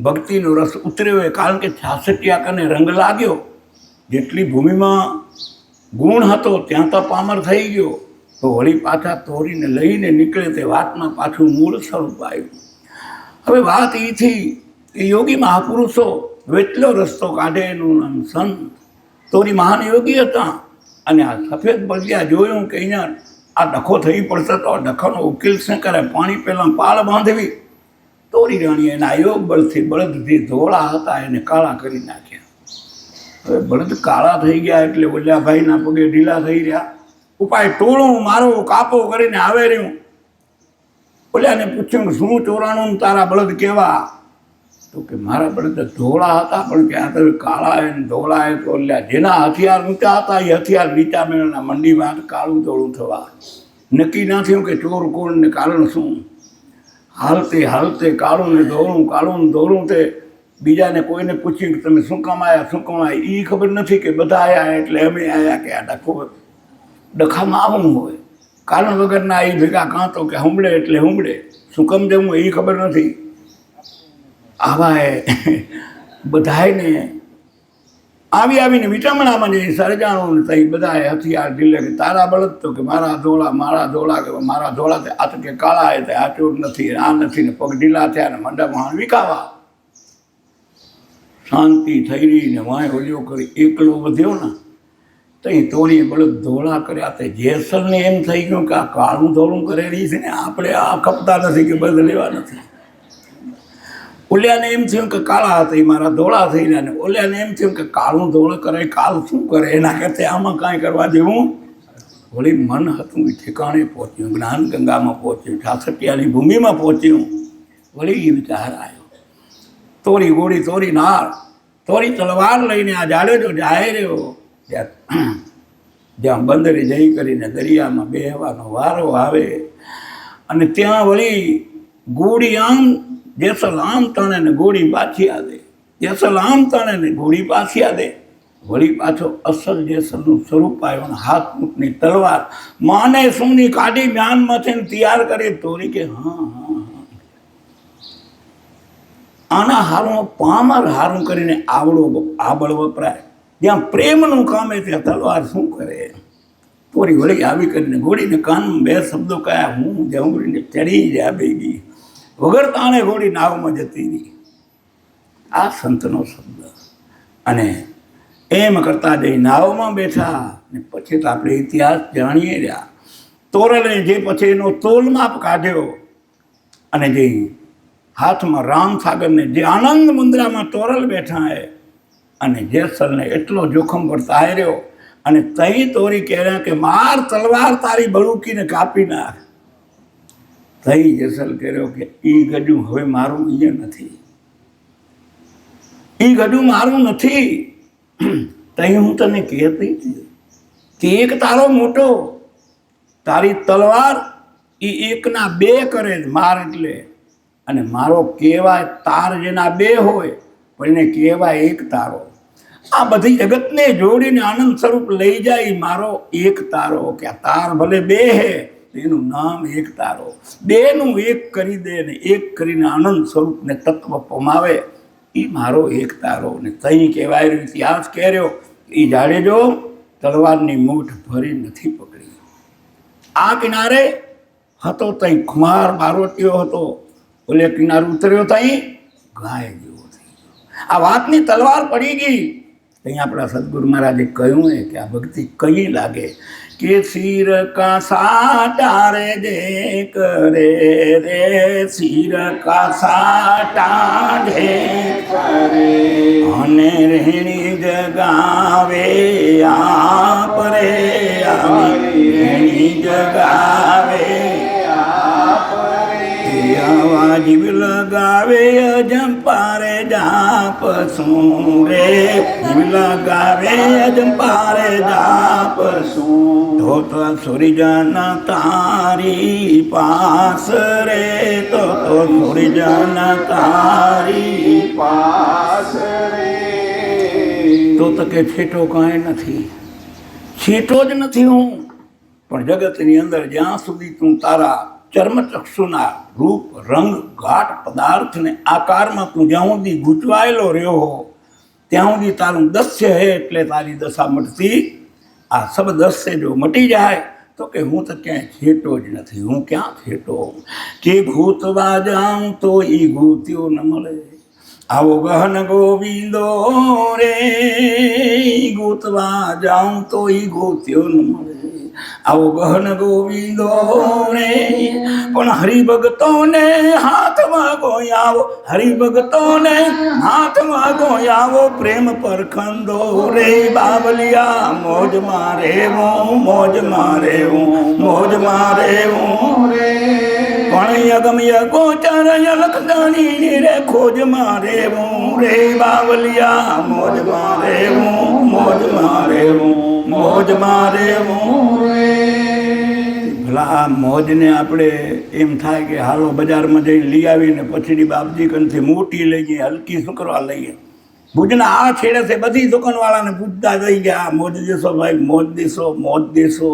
ભક્તિનો રસ ઉતર્યો હોય. કારણ કે 66 કને રંગ લાગ્યો. જેટલી ભૂમિમાં ગુણ હતો ત્યાં તો પામર થઈ ગયો. તો વળી પાછા તોરીને લઈને નીકળે તે વાતમાં પાછું મૂળ સ્વરૂપ આવ્યું. હવે વાત એ થી કે યોગી મહાપુરુષો વેટલો રસ્તો કાઢે એનું નામ સંત. તોરી મહાન યોગી હતા અને આ સફેદ બળદિયા જોયું કે અહીંયા આ ડખો થઈ પડશે તો ડખોનો ઉકેલ શું કરે, પાણી પહેલાં પાળ બાંધવી. તોરી રાણીએ એના યોગ બળથી બળદથી ધોળા હતા એને કાળા કરી નાખ્યા. હવે બળદ કાળા થઈ ગયા એટલે ઓલા ભાઈના પગે ઢીલા થઈ રહ્યા. ઉપાય ટોળું મારો કાપો કરીને આવે રહ્યું. ઓલાને પૂછ્યું કે શું ચોરાણું તારા બળદ કેવા? તો કે મારા બળદ ધોળા હતા, પણ કે આ તમે કાળા હે ને ધોળા હે. તો ઓલા જેના હથિયાર ઊંચા હતા એ હથિયાર નીચા મેળના મંડી વાત કાળું ધોળું થવા. નક્કી ના થયું કે ચોર કોણ ને કારણ શું. હાલતે હાલતે કાળું ને ધોળું તે બીજાને કોઈને પૂછ્યું કે તમે શું કામ આવ્યા એ ખબર નથી કે બધા આવ્યા એટલે અમે આવ્યા કે આ ડખો ડખામાં આવવું હોય. કારણ વગરના એ ભેગા કાં તો કે હુંબળે એટલે હુંબળે, શું કામ જવું એ ખબર નથી. આવા એ બધાને આવીને વિટામણામાં જે સર્જાણું ને તઈ બધાએ હથિયાર ઢીલે કે તારા બળદ તો કે મારા ધોળા કે મારા ધોળા તે આ તો કે કાળા હે તે આ ચોર નથી આ નથી ને પગ ઢીલા થયા ને મંડામાં વિકાવા. શાંતિ થઈ રહી ને વાંય ઓલિયો કરી એકલો વધ્યો ને તઈ તોડીએ બળદ ધોળા કર્યા. તે જેસલને એમ થઈ ગયું કે આ કાળું ધોળું કરેલી છે ને આપણે આ ખપતા નથી કે બદલેવા નથી. ઓલ્યાને એમ થયું કે કાળા હતા એ મારા ધોળા થઈ ગયા ને ઓલ્યાને એમ થયું કે કાળું ધોળું કરે કાળ શું કરે, એના કરતા આમાં કાંઈ કરવા જેવું. વળી મન હતું એ ઠેકાણે પહોંચ્યું, જ્ઞાન ગંગામાં પહોંચ્યું, છાસઠિયાની ભૂમિમાં પહોંચ્યું. વળી એ વિચાર આવ્યો, તોરી ગોળી તોરી નાળ તોરી તલવાર લઈને આ જાડેજો જાય રહ્યો જ્યાં બંદરે જઈ કરીને દરિયામાં બેહવાનો વારો આવે અને ત્યાં વળી ગોળી આમ જેસલ આમ તણે ને ગોળી પાછી આદે, જેસલ આમ તણે ને ગોળી પાછી આદે. વળી પાછો અસલ જેસલનું સ્વરૂપ આવ્યો ને હાથ મૂકની તલવાર માને સુની કાઢી મ્યાનમાંથી તૈયાર કરી. તોરી કે હા આના હારું પામર હારું કરીને આવડો આ બળ વપરાય. જ્યાં પ્રેમનું કામ એ ત્યાં તલવાર શું કરે. તોરી વળી આવી કરીને ઘોડીને કાનમાં બે શબ્દો કયા, હું જંગરીને ચડી જ્યાં ભેગી વગર તાણે ઘોડી નાવમાં જતી રહી. આ સંતનો શબ્દ. અને એમ કરતા જઈ નાવમાં બેઠા ને પછી તો આપણે ઇતિહાસ જાણીએ રહ્યા. તોરલે જે પછી એનો તોલમાપ કાઢ્યો અને જે હાથમાં રામ સાગરને જે આનંદ મુદ્રામાં તોરલ બેઠા હે અને જેસલને એટલો જોખમ પડતા રહ્યો અને તઈ તોરી કહેરહ્યા કે માર તલવાર તારી બળુકીને કાપી નાખ. તઈ જેસલ કહેર્યો કે ઈ ગજું હવે મારું અહીંયા નથી, ઈ ગજું મારું નથી. તઈ હું તને કહેતી કે એક તારો મોટો, તારી તલવાર એ એકના બે કરે માર એટલે, અને મારો કહેવાય તાર જેના બે હોય પણ એને કહેવાય એક તારો. આ બધી જગતને જોડીને આનંદ સ્વરૂપ લઈ જાય મારો એક તારો. કે આ તાર ભલે બે હે એનું નામ એક તારો. બેનું એક કરી દે ને એક કરીને આનંદ સ્વરૂપને તત્વ પમાવે એ મારો એક તારો. ને તઈ કહેવાય ઇતિહાસ કહેર્યો એ જાડેજો તલવારની મૂઠ ભરી નથી પકડી. આ કિનારે હતો તઈ ખુમાર બારોટીયો હતો, ઓલે કિનારે ઉતર્યો તઈ ગાય જેવો થઈ ગયો. આ વાતની તલવાર પડી ગઈ. અહીં આપણા સદગુરુ મહારાજે કહ્યું હે કે આ ભક્તિ કઈ લાગે કે શિર કા સાટા રે દે કરે રે, શિર કા સાટા દે કરે અને રેણી જગાવે આપ રે, રેણી જગાવે જીવ લગાવે અજંપારે જાપ શું રે, જીવ લગાવે અજંપારે જાપ શું. તો સૂર્યજન તારી પાસ રે, તો સૂર્યજન તારી પાસ રે. તો કે છેટો કાંઈ નથી, છેટો જ નથી હું. પણ જગતની અંદર જ્યાં સુધી તું તારા ચર્મચક્ષુના રૂપ રંગ ઘાટ પદાર્થને આકારમાં તું જ્યાં સુધી ગૂંચવાયેલો રહ્યો હો ત્યાં સુધી તારું દસ્ય હે એટલે તારી દશા મટતી. આ સબ દસ્ય જો મટી જાય તો કે હું તો ક્યાંય છેટો જ નથી, હું ક્યાં છેટો કે ગૂંથવા જાઉં તો એ ગૂંથ્યો ન મળે. આવો ગહન ગોવિંદો રે, ગૂંથવા જાઉં તો એ ગૂંથ્યો ન મળે. આવો ગહન ગોવિંદો રે, પણ હરિભક્તોને હાથમાં ગોયાવો, હરિભક્તોને હાથમાં ગોયાવો, પ્રેમ પર ખંદો રે બાવલિયા. મોજ મારે હું, મોજ મારે હું, મોજ મારે હું રે, પણ યગમ્ય ગોચર યલખદાની રે, ખોજ મારે હું રે બાવલિયા. મોજ મારે હું, મોજ મારે હું, મોજ મારે હું રે. ભલા આ મોજને આપણે એમ થાય કે હાલો બજારમાં જઈને લઈ આવીને પછીની બાપજી કંથી મોટી લઈએ, હલકી શું કરવા લઈએ. ભુજના આ છેડે છે બધી દુકાનવાળાને પૂછતા જઈ ગયા, મોજ દેશો ભાઈ, મોજ દેશો, મોજ દેશો.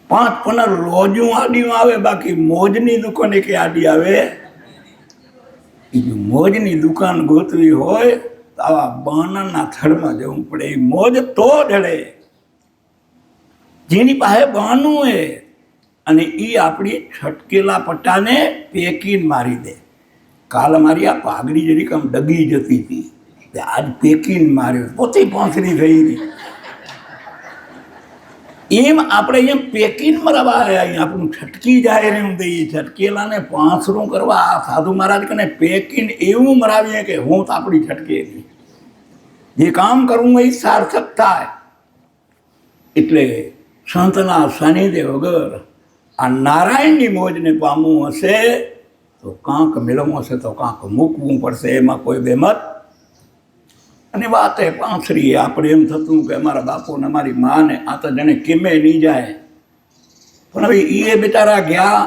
5-15 રોજું આડિયું આવે, બાકી મોજની દુકાન એક આડી આવે. એ જો મોજની દુકાન ગોતવી હોય તો આવા બાણાના થડમાં જવું પડે. એ મોજ તો જડે જેની પાસે બહાનું હે, અને એ આપણી છટકેલા પટ્ટાને પેકીને મારી દે. કાલ મારી આ પાઘડી જરીક આમ ડગી જતી હતી, આજ પેકીને માર્યો, પોતે પાંસરી થઈ ગઈ. એમ આપણે એમ પેકીને મરાવા અહીંયા આપણું છટકી જાય એમ દઈએ. છટકેલાને પાંસરું કરવા આ સાધુ મહારાજ કને પેકીને એવું મરાવીએ કે હું તો આપણી છટકે નહીં. જે કામ કરવું એ સાર્થક થાય. એટલે સંતના સાનિધ્ય વગર આ નારાયણની મોજને પામવું હશે તો કાંક મેળવવું હશે તો કાંક મૂકવું પડશે, એમાં કોઈ બેમત. અને વાત એ પાંસરી, આપણે એમ થતું કે અમારા બાપુ ને અમારી માને આ તો જાણે કેમે નહીં જાય. પણ હવે એ બિચારા ગયા,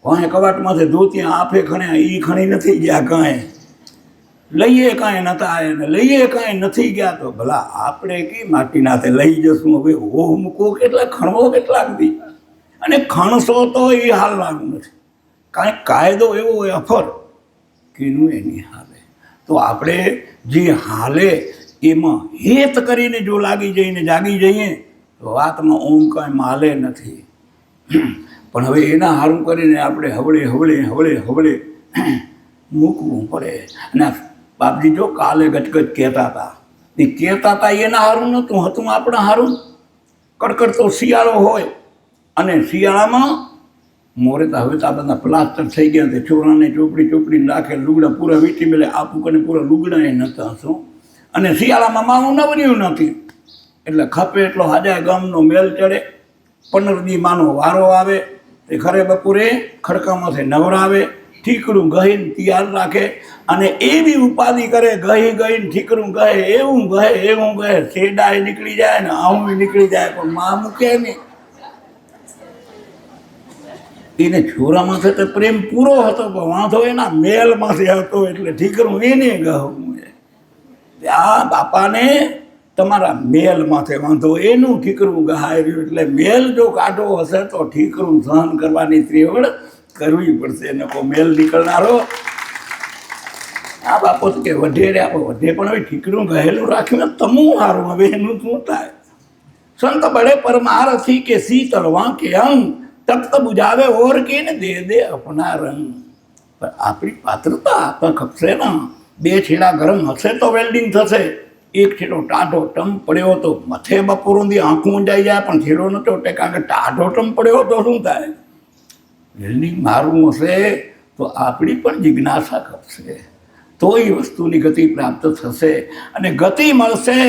વાંહે કવાટમાંથી ધોતી આફે ખણ્યા, એ ખણી નથી ગયા કાંઈ, લઈએ કાંઈ નતા આવ્યા ને લઈએ કાંઈ નથી ગયા. તો ભલા આપણે કઈ માટીના તે લઈ જશું. હવે હો મૂકો કેટલા, ખણવો કેટલાક દી, અને ખણશો તો એ હાલવાનું નથી. કાંઈક કાયદો એવો હોય અફર કીનું એની હાલે. તો આપણે જે હાલે એમાં હેત કરીને જો લાગી જઈને જાગી જઈએ તો વાતમાં ઓમ કાંઈ માલે નથી. પણ હવે એના હારું કરીને આપણે હવળે હવળે હવળે હવળે મૂકવું પડે. અને બાપજી જો કાલે ગચગચ કહેતા હતા, એ કહેતા હતા એના હારું નહોતું, હતું આપણા હારું. કડકડતો શિયાળો હોય, અને શિયાળામાં મોરે તો હવે તો આ બધા પ્લાસ્ટર થઈ ગયા, તે છોરાને ચોપડી ચોપડીને રાખે, લુગડા પૂરા વીટી મેલે, આપું કને પૂરા લુગડા એ નહોતા શું. અને શિયાળામાં માવું નવર્યું નથી, એટલે ખપે એટલો હાજા ગામનો મેલ ચડે. 15 દી માનો વારો આવે, તે ખરે બપોરે ખડકામાંથી નવરાવે, ઠીકડું ગહીને તૈયાર રાખે, અને એવી ઉપાધિ કરે, ગહી ગહીને ઠીકડું ગહે, એવું ગહે એવું ગહે, શેડાય નીકળી જાય ને આવું નીકળી જાય, પણ માં મૂકે નહીં. એને છોરામાંથી તો પ્રેમ પૂરો હતો, પણ વાંધો એના મેલમાંથી હતો, એટલે ઠીકરું એને ગહવું. આ બાપાને તમારા મેલ માથે વાંધો, એનું ઠીકરું ગહાય રહ્યું. એટલે મેલ જો કાઢો હશે તો ઠીકરું સહન કરવાની ત્રેવડ કરવી પડશે. એને કોઈ મેલ નીકળનારો આ બાપો તો કે વધેરે આપણે વધે, પણ હવે ઠીકરું ગહેલું રાખ્યું ને તમું સારું. હવે એનું શું થાય? સંત બળે પરમારથી કે શીતળ વાંકે અંગ, તપ્ત બુજાવે ઓર કે ને દે દે અપના રંગ. પણ આપણી પાત્રતા આપણા ખપશે ને. 2 છેડા ગરમ હશે તો વેલ્ડિંગ થશે, 1 છેડો ટાઢો ટમ પડ્યો તો મથે બપોરુંથી આંખું ઊંજાઈ જાય, પણ છેડો ન ચોટે, કારણ કે ટાઢો ટમ પડ્યો તો શું થાય? વેલ્ડિંગ મારવું હશે તો આપણી પણ જિજ્ઞાસા ખપશે, તો એ વસ્તુની ગતિ પ્રાપ્ત થશે. અને ગતિ મળશે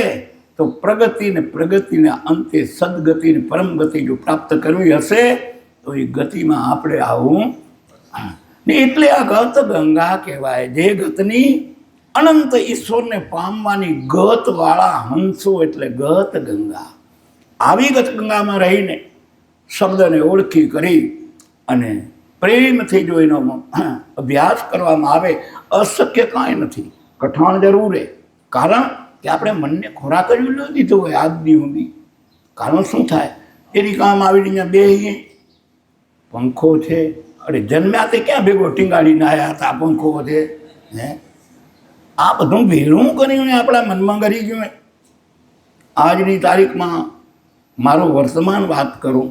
તો પ્રગતિને અંતે સદગતિને પરમ ગતિ જો પ્રાપ્ત કરવી હશે તો એ ગતિમાં આપણે આવું ને. એટલે આ ગત ગંગા કહેવાય, જે ગતની અનંત ઈશ્વરને પામવાની ગતવાળા હંસો, એટલે ગત ગંગા. આવી ગત ગંગામાં રહીને શબ્દને ઓળખી કરી અને પ્રેમથી જો એનો અભ્યાસ કરવામાં આવે, અશક્ય કાંઈ નથી. કઠણ જરૂર છે, કારણ કે આપણે મનને ખોરાક જ ન દીધો હોય આજ દી સુધી. કારણ શું થાય? એની કામ આવીને અહીંયા બેહીએ, પંખો છે, અરે જન્મ્યા તે ક્યાં ભેગો ટીંગાડીને આવ્યા હતા, પંખો છે હે. આ બધું ભેરું કરીને આપણા મનમાં કરી ગયું. આજની તારીખમાં મારું વર્તમાન વાત કરું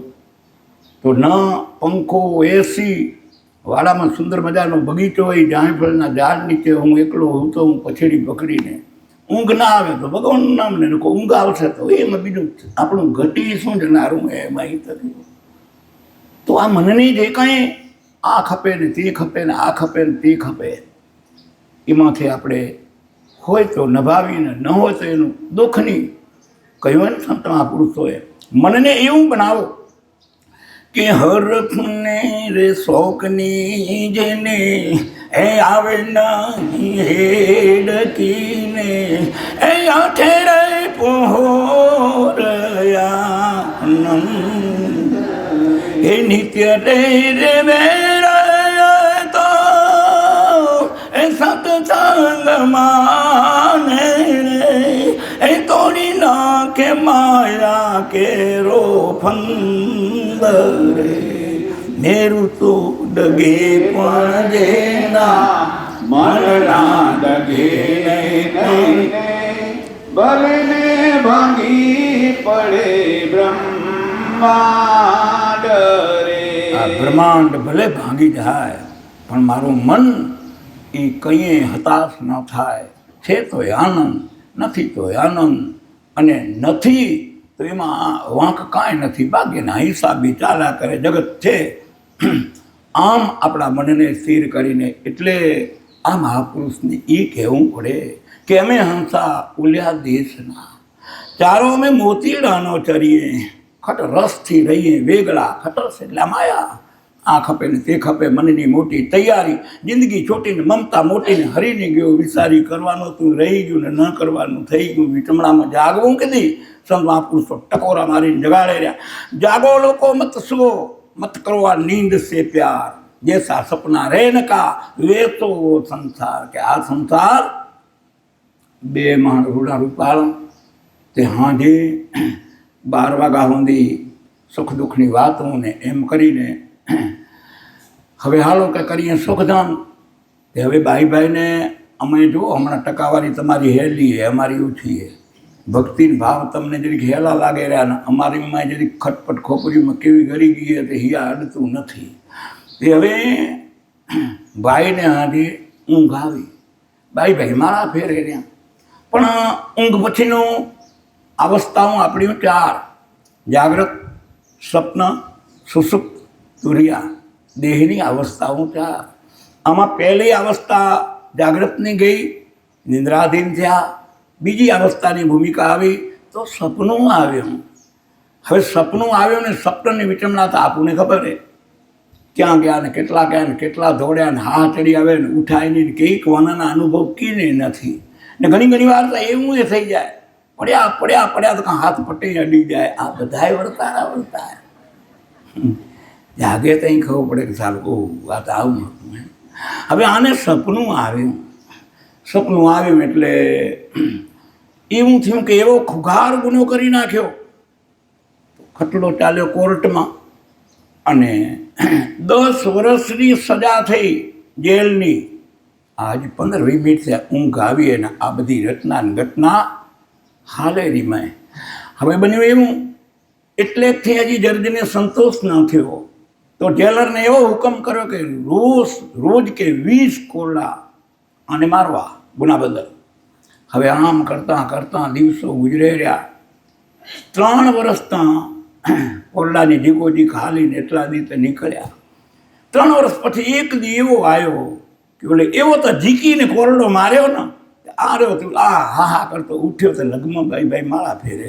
તો ન પંખો એસી વાડામાં સુંદર મજાનો બગીચો હોય, જાયફળના ઝાડ નીચે હું એકલો હું તો હું પછેડી પકડીને ઊંઘ ના આવે તો ભગવાનનું નામ લઈને ઊંઘ આવશે તો એમાં બીજું આપણું ઘટી શું જનારું એમાં એ થયું. તો આ મનની જે કાંઈ આ ખપે ને તે ખપે ને આ ખપે ને તે ખપે એમાંથી આપણે હોય તો નભાવીને ન હોય તો એનું દુઃખની કહ્યું ને સંત મહાપુરુષોએ મનને એવું બનાવો કે હરખને રે શોકની જેને એ આવે નહીં હેડકીને એ આઠે રે પહોરયાનંદ એ નિત્ય રે રે વેરાય તો એ સત્સંગ માને રે એ તોડી નાખે માયા કેરો ફંદરે મેરું તો ડગે પણ જેના મનના ડગે નહીં. ભલે ભાંગી પડે બ્રહ્માંડ રે. આ બ્રહ્માંડ ભલે ભાંગી જાય પણ મારું મન એ કંઈ હતાશ ન થાય. છે તો એ આનંદ, નથી તો એ આનંદ, અને નથી તો એમાં વાંક કાંઈ નથી. ભાગ્યના હિસાબી ચાલ્યા કરે જગત છે. આમ આપણા મનને સ્થિર કરીને એટલે આ મહાપુરુષને એ કહેવું પડે કે અમે હંસા ઉલ્યા દેશના ચારો અમે મોતીડાનો ચરીએ, ખટ રસથી રહીએ વેગળા. ખટરસ એટલે માયા. આ ખપે ને તે ખપે, મનની મોટી તૈયારી, જિંદગી છોટીને મમતા મોટીને હરીને ગયો, વિચારી કરવાનું તું રહી ગયું ને ન કરવાનું થઈ ગયું. વિટમણામાં જાગવું કીધી સંત મહાપુરુષો ટકોરા મારીને જગાડે રહ્યા. જાગો લોકો મત સુઓ, મત કરો આ નીંદ સે પ્યાર, જૈસા સપના રેન કા વે તો વો સંસાર. કે આ સંસાર બે માણ રૂડા રૂપાળ તે હાજે 12 વાગ્યા સુધી સુખ દુઃખની વાતો ને એમ કરીને હવે હાલો કે કરીએ સુખધામ. તે હવે ભાઈને અમે જો હમણાં ટકાવારી તમારી હેલી છે, અમારી ઓછી છે. ભક્તિ ભાવ તમને જરીક હેલા લાગે રહ્યા ને અમારીમાં જરીક ખટપટ ખોપરીમાં કેવી ગરી ગઈ છે તે હિયા અડતું નથી. તે હવે ભાઈને હાજે ઊંઘ આવી. ભાઈ મારા ફેરે રહ્યા. પણ ઊંઘ પછીનું અવસ્થાઓ આપણી 4: જાગ્રત, સ્વપ્ન, સુષુપ્ત, તુરિયા. દેહની અવસ્થાઓ 4. આમાં પહેલી અવસ્થા જાગ્રતની ગઈ, નિંદ્રાધીન થયા. બીજી અવસ્થાની ભૂમિકા આવી તો સપનું આવ્યું. હવે સપનું આવ્યું ને સપનની વિચમણા તો આપણને ખબર છે ક્યાં ગયા ને કેટલા દોડ્યા ને હા ચડી આવે ને ઉઠાય નહીં, કંઈક વાનાના અનુભવ કીને નથી. ને ઘણી વાર તો એવું એ થઈ જાય, પડ્યા તો હાથ પટી અડી જાય. આ બધાય વર્તાય. જાગે ત્યાં ખબર પડે કે ચાલો ઓ વાત આવું હતું. હવે આને સપનું આવ્યું એટલે એવું થયું કે એવો ખુગાર ગુનો કરી નાખ્યો. ખટલો ચાલ્યો કોર્ટમાં અને 10 વર્ષની સજા થઈ જેલની. આજ 15-20 મિનિટ ઊંઘ આવી અને આ બધી ઘટના હાલેરીમાં. હવે બન્યું એવું એટલેથી હજી જજને સંતોષ ન થયો તો જેલરને એવો હુકમ કર્યો કે રોજ કે 20 કોરડા અને મારવા ગુના બદલ. હવે આમ કરતાં દિવસો ગુજરે રહ્યા. 3 વર્ષ કોરડાની ઢીકોજી ખાલીને એટલા દિવસે નીકળ્યા. 3 વર્ષ પછી એક દી એવો આવ્યો કે બોલે એવો તો ઝીકીને કોરડો માર્યો ને આ રહ્યો તું હા કરતો ઉઠ્યો તો લગ્નમાં ભાઈ માળા ફેરે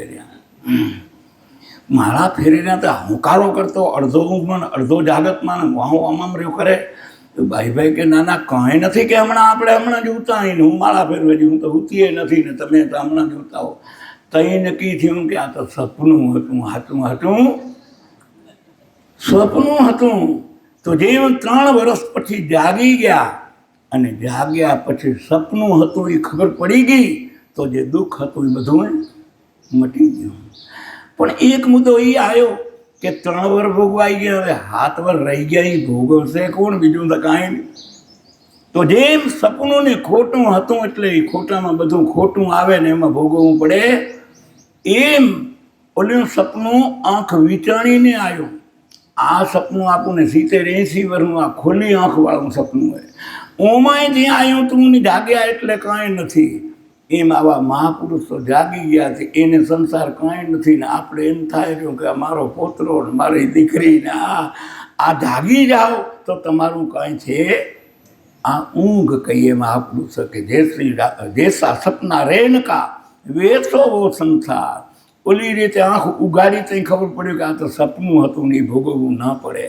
રહ્યા તો હુંકારો કરતો, અડધો ઊંઘમાં અડધો જાગતમાં ને વાહો આમ રહ્યો કરે. તો ભાઈ કે ના કાંઈ નથી કે હમણાં જોતા આવીને હું માળા ફેરવે છું, હું તો ઉતીએ નથી ને તમે તો હમણાં જોતા હો. તઈ નક્કી થયું કે આ તો સપનું હતું. તો જેમ 3 વર્ષ પછી જાગી ગયા અને જાગ્યા પછી સપનું હતું એ ખબર પડી ગઈ તો જે દુઃખ હતું એ બધું મટી ગયું. પણ એક મુદ્દો એ આવ્યો કે 3 વર્ષ ભોગવાઈ ગયા, હવે 7 વર્ષ રહી ગયા. એ ભોગવશે કોણ? બીજું તો કાંઈ નહીં. તો જેમ સપનું ને ખોટું હતું એટલે એ ખોટામાં બધું ખોટું આવે ને એમાં ભોગવવું પડે, એમ ઓલું સપનું આંખ વિચારીને આવ્યું. આ સપનું આપણને 70-80 વર્ષનું આ ખુલ્લી આંખવાળું સપનું હોય. ઓમાંય જ્યાં આવ્યું તું ને જાગ્યા એટલે કાંઈ નથી. એમ આવા મહાપુરુષો જાગી ગયા છે, એને સંસાર કાંઈ નથી ને આપણે એમ થાય રહ્યું કે મારો પોતરો ને મારી દીકરી ને આ જાગી જાઓ તો તમારું કાંઈ છે. આ ઊંઘ કહીએ મહાપુરુષો કે જેસા સપના રેનકા વેસો વો સંસાર. ઓલી રીતે આંખ ઉગાડી તો ખબર પડ્યું કે આ તો સપનું હતું ને ભોગવવું ન પડે.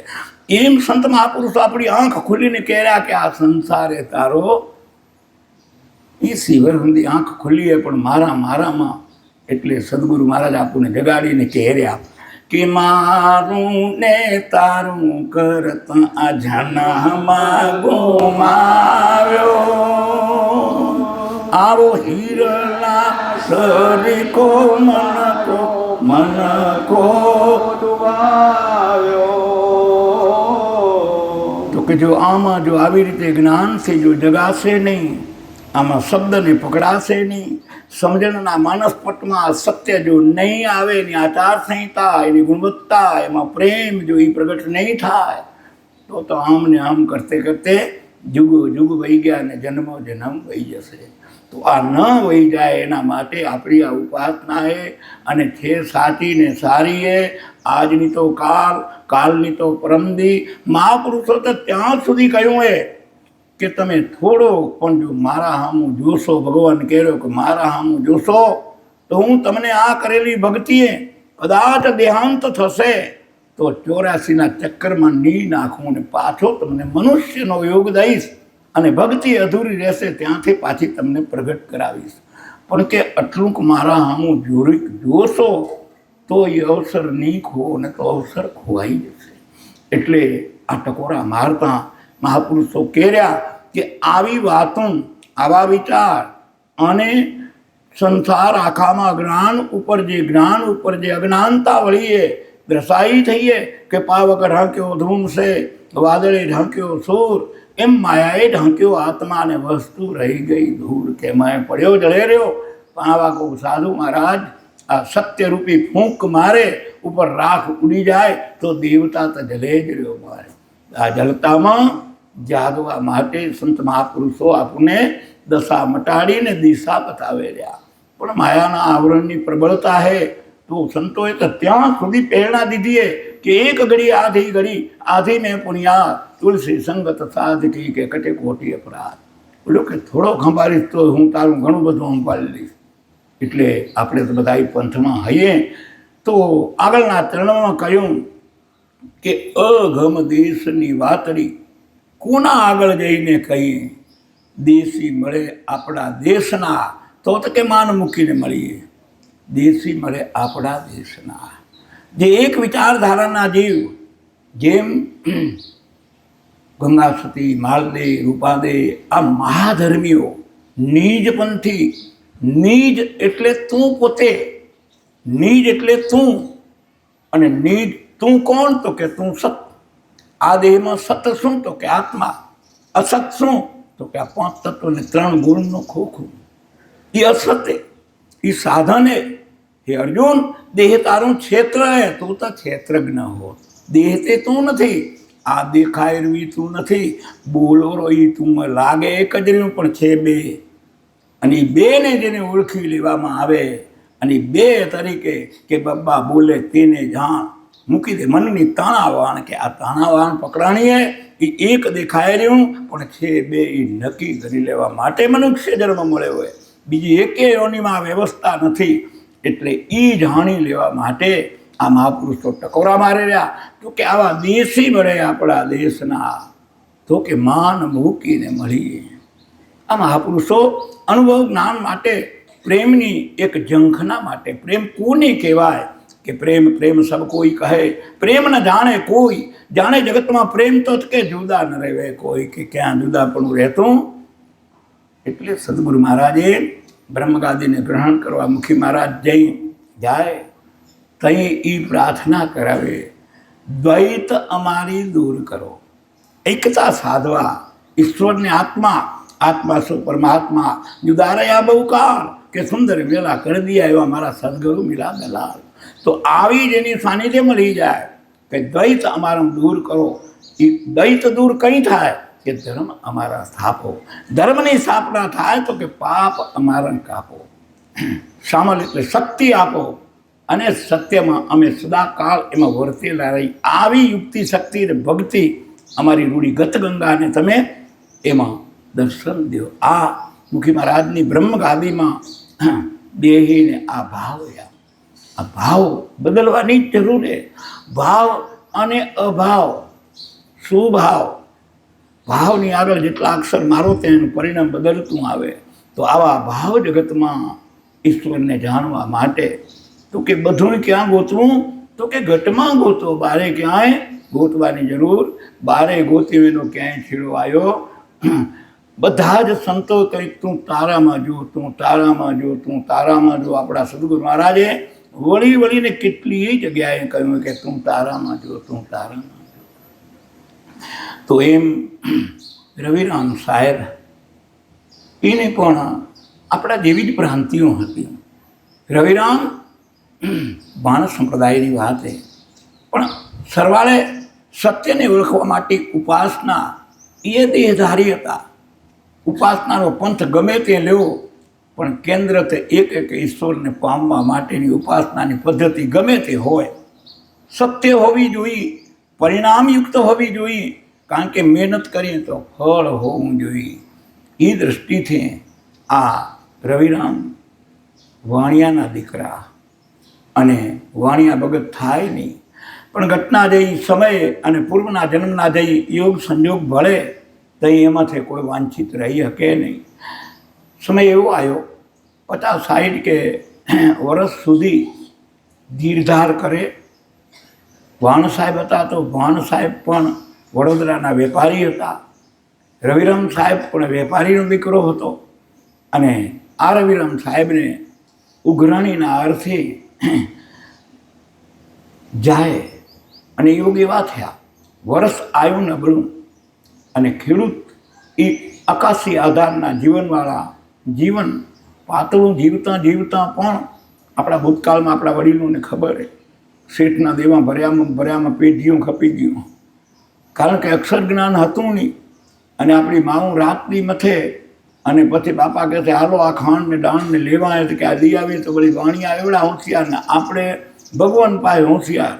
એમ સંત મહાપુરુષો આપણી આંખ ખુલીને કહેરહ્યા કે આ સંસારે તારો એ શિવર સુધી આંખ ખુલીએ પણ મારામાં. એટલે સદગુરુ મહારાજ આપણને જગાડીને કહેર્યા કે મારું ને તારું કરતા આ જાનામાં ગુમાવ્યો, આવો હીરના સરીકો મનકો ડુબાવ્યો. તો કે જો આમાં જો આવી રીતે જ્ઞાનથી જો જગાશે નહીં, આમાં શબ્દને પકડાશે નહીં, સમજણના માનસપટમાં સત્ય જો નહીં આવે, એની આચારસંહિતા, એની ગુણવત્તા, એમાં પ્રેમ જો એ પ્રગટ નહીં થાય તો આમ ને આમ કરતે કરતે જુગો જુગ વહી ગયા અને જન્મો જન્મ વહી જશે. તો આ ન વહી જાય એના માટે આપણી આ ઉપાસના એ અને છે સાચી ને સારી એ. આજની તો કાલની તો પરમદી. મહાપુરુષો તો ત્યાં સુધી કહ્યું એ કે તમે થોડો પણ જો મારા સામું જોશો, ભગવાન કહેલો કે મારા સામું જોશો તો હું તમને આ કરેલી ભક્તિએ કદાચ દેહાંત થશે તો 84ના ચક્કરમાં નહીં નાખું ને પાછો તમને મનુષ્યનો યોગ દઈશ અને ભક્તિ અધૂરી રહેશે ત્યાંથી પાછી તમને પ્રગટ કરાવીશ. પણ કે આટલું મારા સામું જોશો તો એ અવસર નહીં ખો ને તો અવસર ખોવાઈ જશે. એટલે આ ટકોરા મારતા મહાપુરુષો કહેર્યા કે આવી વાતો, આવા વિચાર અને સંસાર આખામાં જ્ઞાન ઉપર જે અજ્ઞાનતા વળીએ દ્રસાઈ થઈએ કે પાવક ઢાંક્યો ધૂમ છે, વાદળે ઢાંક્યો સૂર, એમ માયાએ ઢાંક્યો આત્મા ને વસ્તુ રહી ગઈ ધૂળ. કે મેં પડ્યો જળે રહ્યો. પણ આવા કોઈ સાધુ મહારાજ આ સત્યરૂપી ફૂંક મારે ઉપર રાખ ઉડી જાય તો દેવતા તો જલે જ રહ્યો મારે. આ જલતામાં જાગવા માટે સંત મહાપુરુષો આપણને દશા મટાડીને દિશા બતાવે રહ્યા. પણ માયાના આવરણની પ્રબળતા હે તો સંતોએ તો ત્યાં સુધી પ્રેરણા દીધી કે એક ઘડી આધી મેં પુણ્યા તુલસી સંગત સાધકી કે કટે કોટી અપરાધ. બોલો કે થોડો ખંભાળીશ તો હું તારું ઘણું બધું સંભાળી લઈશ. એટલે આપણે તો બધા પંથમાં હઈએ તો આગળના ચરણોમાં કહ્યું કે અગમ દેશની વાતડી કોના આગળ જઈને કહીએ. દેશી મળે આપણા દેશના તો કે માન મૂકીને મળીએ. દેશી મળે આપણા દેશના જે એક વિચારધારાના જીવ, જેમ ગંગાસતી, માલદે, રૂપાદે, આ મહાધર્મીઓ નીજપંથી. નીજ એટલે તું પોતે, નીજ એટલે તું, અને નીજ તું કોણ તો કે તું સત. આ દેહમાં સત શું તો કે આત્મા, અસત શું તો કે આ 5 તત્વ ને 3 ગુણનું ખોખું. એ અસત્ય, એ સાધને. હે અર્જુન, દેહ તારું ક્ષેત્ર હે, તું તો ક્ષેત્રજ્ઞ હો. દેહ તે તું નથી, આ દેખાય રહ્યું તું નથી, બોલો રહી તું લાગે એક જ રહ્યું પણ છે બે. અને એ બેને જેને ઓળખી લેવામાં આવે અને 2 તરીકે કે બબ્બા બોલે તેને જાણ મૂકી દે મનની તાણાવાણ કે આ તાણાવાણ પકડાણીએ એ એક દેખાય રહ્યું પણ છે 2 એ નક્કી કરી લેવા માટે મનુષ્ય જન્મ મળ્યો હોય. બીજી એકે યોનિમાં વ્યવસ્થા નથી. એટલે એ જાણી લેવા માટે આ મહાપુરુષો ટકોરા મારી રહ્યા. તો કે આવા દેશી મળે આપણા દેશના તો કે માન મૂકીને મળીએ. આ મહાપુરુષો અનુભવ જ્ઞાન માટે, પ્રેમની એક ઝંખના માટે. પ્રેમ કોને કહેવાય કે પ્રેમ સબ કોઈ કહે, પ્રેમ ન જાણે કોઈ. જાણે જગતમાં પ્રેમ તો કે જુદા ન રહેવે કોઈ, કે ક્યાં જુદા પણ રહેતું. એટલે સદગુરુ મહારાજે બ્રહ્મગાદીને ગ્રહણ કરવા મુખી મહારાજ જાય તઈ એ પ્રાર્થના કરાવે, દ્વૈત અમારી દૂર કરો, એકતા સાધવા. ઈશ્વરને આત્મા શું પરમાત્મા જુદા રહ્યા બહુ કાળ, કે સુંદર વેલા કરી દિયા એવા મારા સદગુરુ મિલા દલાલ. તો આવી જ એની સાનિધ્ય મળી જાય કે દ્વૈત અમારા દૂર કરો. એ દ્વૈત દૂર કઈ થાય કે ધર્મ અમારા સ્થાપો. ધર્મની સ્થાપના થાય તો કે પાપ અમારા કાપો. સામલ એટલે શક્તિ આપો અને સત્યમાં અમે સદાકાળ એમાં વર્તેલા રહી. આવી યુક્તિ શક્તિ અને ભક્તિ અમારી રૂઢી ગત ગંગાને તમે એમાં દર્શન દો. આ મુખી મહારાજની બ્રહ્મગાદીમાં દેહીને આ ભાવ આ ભાવ બદલવાની જ જરૂર છે. ભાવ અને અભાવ, સુભાવ, ભાવની આગળ જેટલા અક્ષર મારો તેનું પરિણામ બદલતું આવે. તો આવા ભાવ જગતમાં ઈશ્વરને જાણવા માટે તો કે બધું ક્યાં ગોતવું તો કે ઘટમાં ગોતો. બારે ક્યાંય ગોતવાની જરૂર, બારે ગોત્યું એનો ક્યાંય છેડો આવ્યો. બધા જ સંતો કંઈક તું તારામાં જો, તું તારામાં જો, તું તારામાં જો. આપણા સદગુરુ મહારાજે વળી વળીને કેટલી જગ્યાએ કહ્યું કે તું તારામાં જો, તું તારામાં જો. તો એમ રવિરામ સાહેબ એને પણ આપણા જેવી જ ભ્રાંતિઓ હતી. રવિરામ બાણ સંપ્રદાયની વાત છે, પણ સરવાળે સત્યને ઓળખવા માટે ઉપાસના એ દેહધારી હતા. ઉપાસનાનો પંથ ગમે તે લેવો, પણ કેન્દ્ર તે એક એક ઈશ્વરને પામવા માટેની ઉપાસનાની પદ્ધતિ ગમે તે હોય, સત્ય હોવી જોઈએ, પરિણામયુક્ત હોવી જોઈએ. કારણ કે મહેનત કરીએ તો ફળ હોવું જોઈએ. એ દૃષ્ટિથી આ રવિરામ વાણિયાના દીકરા અને વાણિયા ભગત થાય નહીં, પણ ઘટના જઈ સમય અને પૂર્વના જન્મના જઈ યોગ સંજોગ ભળે તો એમાંથી કોઈ વાંછિત રહી શકે નહીં. સમય એવો આવ્યો 50-60 કે વર્ષ સુધી ધીરધાર કરે. ભાણ સાહેબ હતા તો ભાણ સાહેબ પણ વડોદરાના વેપારી હતા. રવિરામ સાહેબ પણ વેપારીનો દીકરો હતો. અને આ રવિરામ સાહેબને ઉઘરાણીના અર્થે જાય અને યોગ એવા થયા. વર્ષ આવ્યું નબળું અને ખેડૂત એ આકાશી આધારના જીવનવાળા જીવન પાતળું જીવતા જીવતા પણ આપણા ભૂતકાળમાં આપણા વડીલોને ખબર છે શેઠના દેવા ભર્યામાં પેઢીઓ ખપી ગયું. કારણ કે અક્ષર જ્ઞાન હતું નહીં. અને આપણી માવું રાતની મથે અને પછી બાપા કહે છે હાલો આ ખાંડને દાણને લેવા આવે કે આ લઈ આવીએ તો વળી વાણિયા એવડા હોશિયાર ને આપણે ભગવાન પાસે હોશિયાર.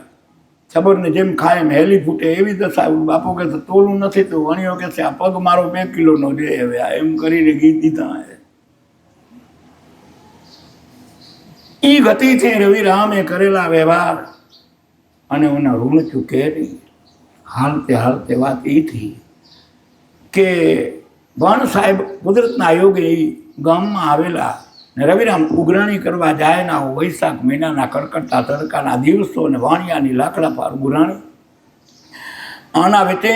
ખબરને જેમ ખાય એમ હેલી ફૂટે એવી દશા. બાપો કહે છે તોલું નથી તો વાણિયો કહે છે આ પગ મારો 2 કિલોનો છે. હવે આ એમ કરીને ગીત દીધા. એ ગતિથી રવિરામે કરેલા વ્યવહાર અને એના ઋણ ચૂકે નહીં. હાલતે વાત એ થઈ કે ભાણ સાહેબ કુદરતના યોગે ગામમાં આવેલા ને રવિરામ ઉઘરાણી કરવા જાય ના વૈશાખ મહિનાના કડકડતા તડકાના દિવસો અને વાણિયાની લાકડા પાર ઉઘરાણી. આના વેતે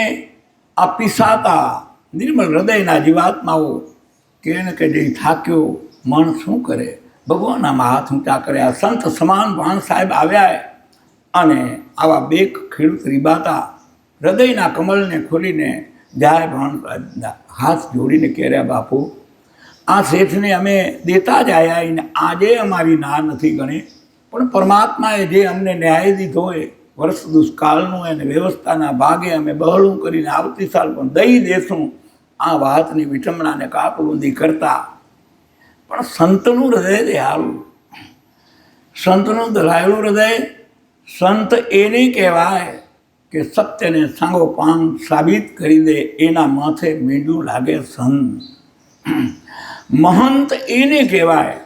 આ પીસાતા નિર્મળ હૃદયના જીવાત્માઓ કે જે થાક્યો મન શું કરે ભગવાનનામાં હાથ ઊંચા કર્યા. સંત સમાન ભાણ સાહેબ આવ્યા અને આવા 2 ખેડૂત રીબાતા હૃદયના કમળને ખોલીને જાય ભાણ સાહેબના હાથ જોડીને કહેર્યા બાપુ આ શેઠને અમે દેતા જ આવ્યા એને આજે અમારી ના નથી ગણી, પણ પરમાત્માએ જે અમને ન્યાય દીધો હોય વર્ષ દુષ્કાળનું એને વ્યવસ્થાના ભાગે અમે બહળું કરીને આવતી સાલ પણ દઈ દેશું. આ વાતની વિટમણાને કાપડુંદી કરતા પણ સંતનું હૃદય દયાળું, સંતનું દલાયેલું હૃદય. સંત એને કહેવાય કે સત્યને સાંગોપાંગ સાબિત કરી દે એના માથે મીંડું લાગે સંત. મહંત એને કહેવાય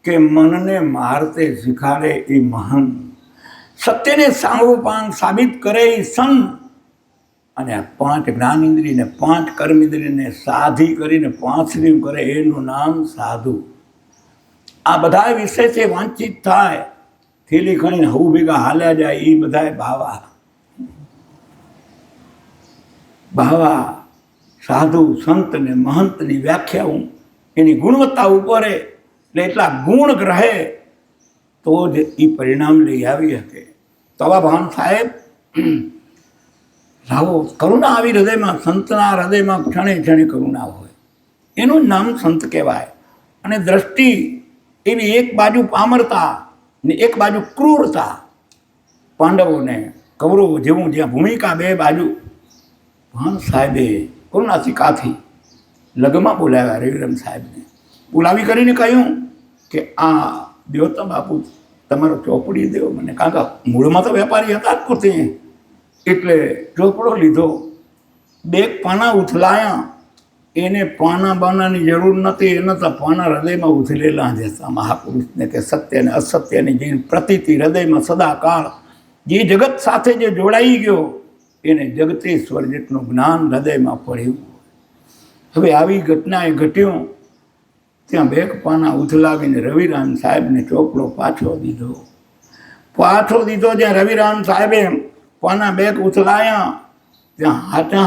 કે મનને મારતે શીખાડે એ મહંત. સત્યને સાંગોપાંગ સાબિત કરે એ સંત. અને આ 5 જ્ઞાનેન્દ્રિયને 5 કર્મેન્દ્રિયને સાધી કરીને 5 કરે એનું નામ સાધુ. આ બધા વિષયથી વાંચિત થાય થેલી ખણીને હવું ભેગા હાલ્યા જાય એ બધા બાવા બાવા સાધુ સંત ને મહંતની વ્યાખ્યાઓ એની ગુણવત્તા ઉપર એટલે એટલા ગુણ રહે તો જ એ પરિણામ લઈ આવી શકે. તવા ભાન સાહેબ લાવો કરુણા આવી હૃદયમાં, સંતના હૃદયમાં ક્ષણે ક્ષણે કરુણા હોય એનું નામ સંત કહેવાય. અને દ્રષ્ટિ એવી એક બાજુ પામરતા ને એક બાજુ ક્રૂરતા, પાંડવોને કૌરવો જેવું જ્યાં ભૂમિકા બે બાજુ. પણ સાહેબે કરુણાથી કાથી લગમાં બોલાવ્યા રવિરામ સાહેબને. બોલાવી કરીને કહ્યું કે આ દેવતા બાપુ તમારો ચોપડી દેવો મને, કારણ કે મૂળમાં તો વેપારી હતા જ પોતે. એટલે ચોપડો લીધો, 2 પાના ઉથલાયા. એને પાના બાનાની જરૂર નથી, એના તો પાના હૃદયમાં ઉથલેલા જ હતા મહાપુરુષને, કે સત્ય અને અસત્યની જે પ્રતીતિ હૃદયમાં સદાકાળ જે જગત સાથે જે જોડાઈ ગયો એને જગતેશ્વર જેટલું જ્ઞાન હૃદયમાં પડ્યું. હવે આવી ઘટનાએ ઘટ્યું. ત્યાં 2 પાના ઉથલાવીને રવિરામ સાહેબને ચોપડો પાછો દીધો. જ્યાં રવિરામ સાહેબે પાના 2 ઉથલાયા, ત્યાં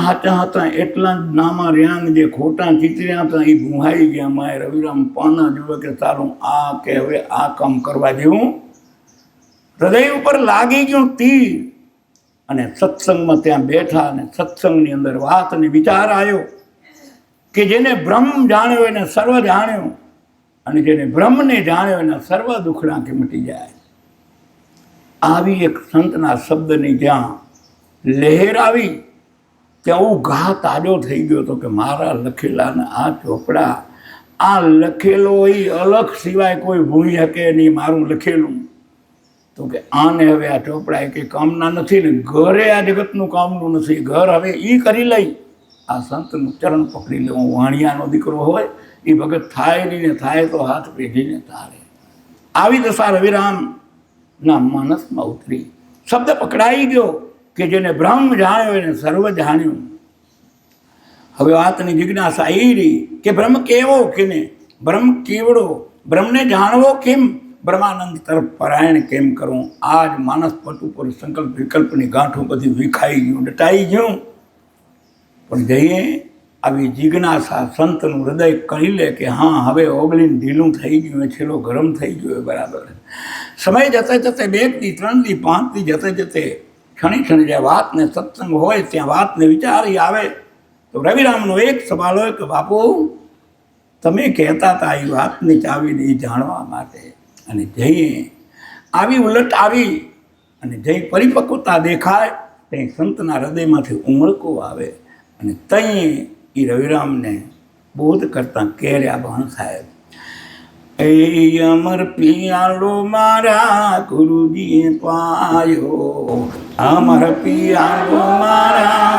હાચા હતા એટલા જ નામાં રહ્યા ને જે ખોટા ચિતર્યા હતા એ ભૂહાઈ ગયા. માએ રવિરામ પાના જુએ કે તારું આ કે હવે આ કામ કરવા જેવું. હૃદય ઉપર લાગી ગયું તીર. અને સત્સંગમાં ત્યાં બેઠા અને સત્સંગની અંદર વાત અને વિચાર આવ્યો કે જેને બ્રહ્મ જાણ્યો એને સર્વ જાણ્યો, અને જેને બ્રહ્મને જાણ્યો એના સર્વ દુખડા કે મટી જાય. આવી એક સંતના શબ્દની જ્યાં લહેર આવી ત્યાં ઘા તાજો થઈ ગયો હતો કે મારા લખેલાના આ ચોપડા, આ લખેલો એ અલગ સિવાય કોઈ ભૂલી શકે નહીં મારું લખેલું. તો કે આને હવે આ ચોપડા એ કંઈ કામના નથી ને, ઘરે આ જગતનું કામનું નથી, ઘર હવે એ કરી લઈ, આ સંતનું ચરણ પકડી લે. હું વાણિયાનો દીકરો હોય એ ભગત થાય નહીં ને થાય તો હાથ પેઢીને તારે. આવી દશા રવિરામના માનસમાં ઉતરી. શબ્દ પકડાઈ ગયો કે જેને બ્રહ્મ જાણ્યો એને સર્વ જાણ્યું. હવે વાતની જિજ્ઞાસા એ રહી કે બ્રહ્મ કેવો કે ને બ્રહ્મ કેવડો, બ્રહ્મને જાણવો કેમ, બ્રહ્માનંદ તરફ પરાયણ કેમ કરવું. આજ માનસ પટ ઉપર સંકલ્પ વિકલ્પની ગાંઠું બધી વિખાઈ ગયું, ડટાઈ ગયું. પણ જઈએ આવી જિજ્ઞાસા સંતનું હૃદય કહી લે કે હા હવે ઓગળીને ઢીલું થઈ ગયું, એ છેલ્લો ગરમ થઈ ગયો બરાબર. સમય જતે જતે 2 દી 3 દી 5 દી જતે જતે ક્ષણે જ્યાં વાતને સત્સંગ હોય ત્યાં વાતને વિચારી આવે તો રવિરામનો એક સવાલ હોય કે બાપુ તમે કહેતા હતા એ વાતની ચાવીને એ જાણવા માટે. અને જઈએ આવી ઉલટ આવી અને જઈ પરિપક્વતા દેખાય ત્યાં સંતના હૃદયમાંથી ઉમળકો આવે. અને તઈ એ રવિરામને બોધ કરતાં કેર્યા ભણ સાહેબ, એ અમર પિયાલો મારા ગુરુજીએ પાયો, અમર પિયાલો મારા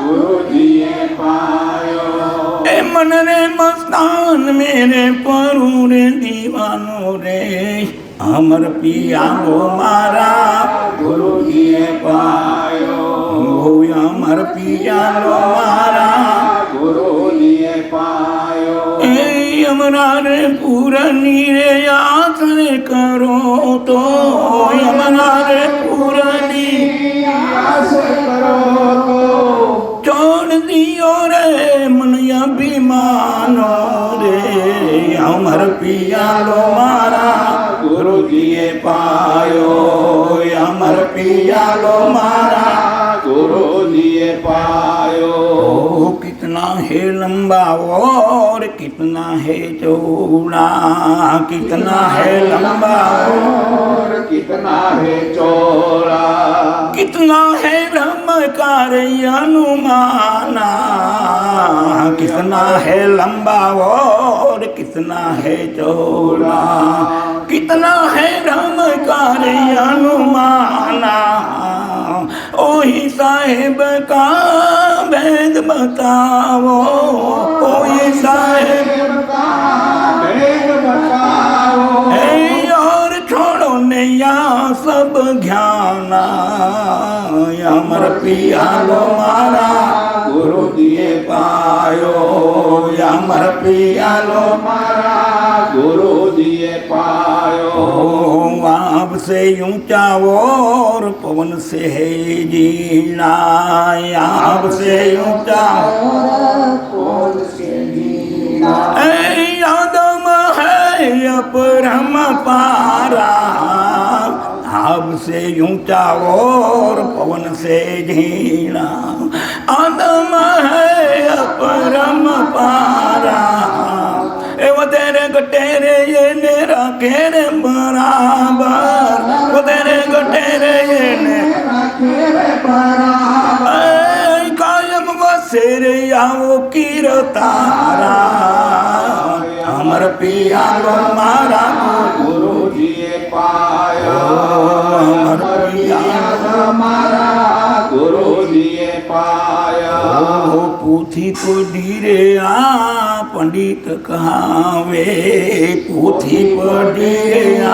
ગુરુજીએ પાયો. એ મન રે મસ્તાન મેરે પરું રે દીવાનો રે, અમર પિયાલો મારા ગુરુજીએ પાયો. અમર પિયાલો મારા ગુરુજીએ પાયો. એ અમરા રે પૂરની રે આસરે કરો તો, અમરા રે પૂરની આસ કરો તો છોડ દિયો રે મન અભિમાનો રે, અમર પિયાલો મારા ગુરુજીએ પાયો. અમર પિયાલો મારા गुरुजीए पायो. ओ कितना है लंबा और कितना है चौड़ा, कितना है लंबा और कितना है चौड़ा, कितना है ब्रह्म कार्य अनुमाना, कितना है लंबा और कितना है चौड़ा, कितना है ब्रह्म कार्य अनुमाना. ओही साहेब का भेद बताओ, ओही साहेब भेद बताओ. और छोड़ो नैया सब ज्ञाना, अमर पियालो मारा गुरुजीए पायो, अमर पियालो मारा गुरुजीए पायो. आपसे ऊंचा और पवन से है जीना, आपसे ऊंचा कौन से जीना, आदम है अपरम पारा, आपसे ऊंचा और पवन से झीना, आदम है अपरम पारा. ए वो तेरे गटेरे ये मेरा રાખે રે બરાબર, પોતે રે ગટે રે એને કાયમ વસે રે આવો કીર્તારા, અમર પિયાલો મારા ગુરુજીએ પાયો, અમર પિયાલો મારા ગુરુજીએ પાયો. પૂથી પડી રે આ પંડિત કહાવે, પૂથી પડી રે આ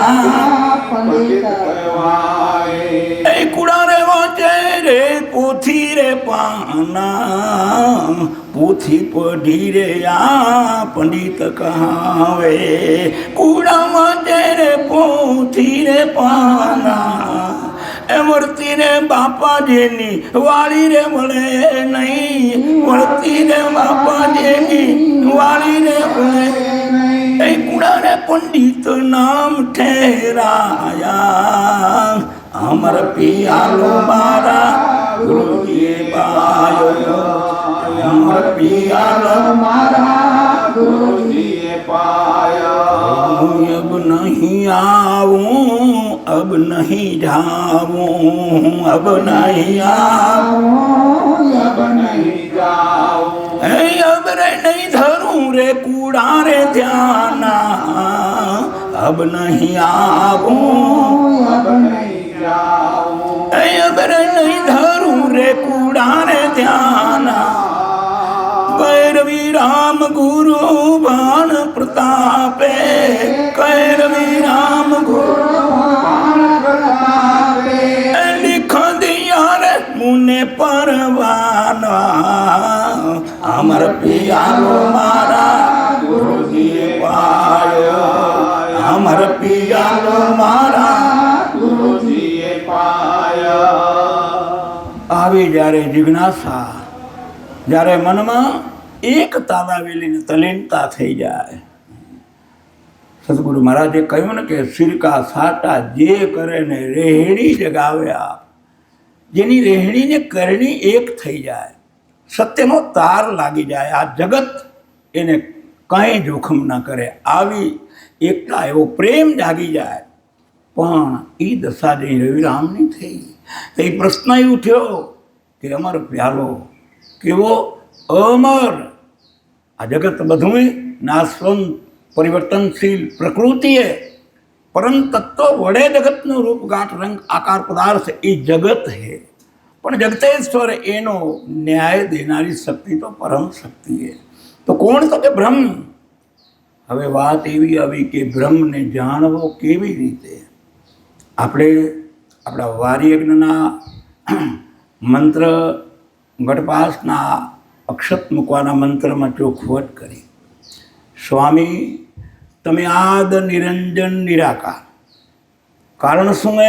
પંડિત કહેવાય. એ કુડા રે વાંચે રે પોથી રે પાના, પોથી પઢી રે આ પંડિત કહાવે, કુડા વાંચે રે પોથી રે પાના, એ વર્તી રે બાપાજીની વાળી રે મળે નહીં, વર્તી રે બાપાજીની વાળી રે મળે. એ કુડા રે પંડિત નામ ઠેરાયા, અમર પિયાલો મારા ગુરુજીએ પાયો, અમર પિયાલો મારા ગુરુજીએ પાયો. अब नहीं आऊं, अब नहीं जाऊं, अब नहीं आऊं, अब नहीं जाऊं. अब रे नहीं धरूं रे कूड़ा रे ध्याना, अब नहीं आऊं, अब नहीं जाऊं. अब रे नहीं धरूं रे कूड़ा रे ध्याना, कैरवी राम गुरु बाण प्रतापे, कैरवी राम गुरु लिख दिया रे मुने परवाना, अमर पियालो मारा गुरुजीए पायो, अमर पियालो मारा ગુરુજીએ પાયો. આવી જ્યારે જિજ્ઞાસા, જ્યારે મનમાં એક તાલાવેલીને તલીનતા થઈ જાય, સદગુરુ મહારાજે કહ્યું ને કે સિરકા સાટા જે કરે ને રેહડી જગાવ્યા, જેની રેહડીને કરણી એક થઈ જાય, સત્યનો તાર લાગી જાય, આ જગત એને કંઈ જોખમ ન કરે, આવી એકતા એવો પ્રેમ જાગી જાય. પણ એ દશા જઈ રવિરામની થઈ. તો એ પ્રશ્ન એ ઉઠ્યો કે અમર પ્યાલો કેવો અમર, આ જગત બધું નાશવંત પરિવર્તનશીલ પ્રકૃતિએ પરમ તત્વ વડે જગતનું રૂપ ગાંઠ રંગ આકાર પદાર્થ એ જગત હે, પણ જગતેશ્વર એનો ન્યાય દેનારી શક્તિ તો પરમ શક્તિ હે. તો કોણ? તો કે બ્રહ્મ. હવે વાત એવી આવી કે બ્રહ્મને જાણવો કેવી રીતે? આપણે આપણા વાર્યજ્ઞના મંત્ર ગઢપાસના અક્ષત મૂકવાના મંત્રમાં ચોખવટ કરી, સ્વામી તમે આદ નિરંજન નિરાકાર, કારણ શું એ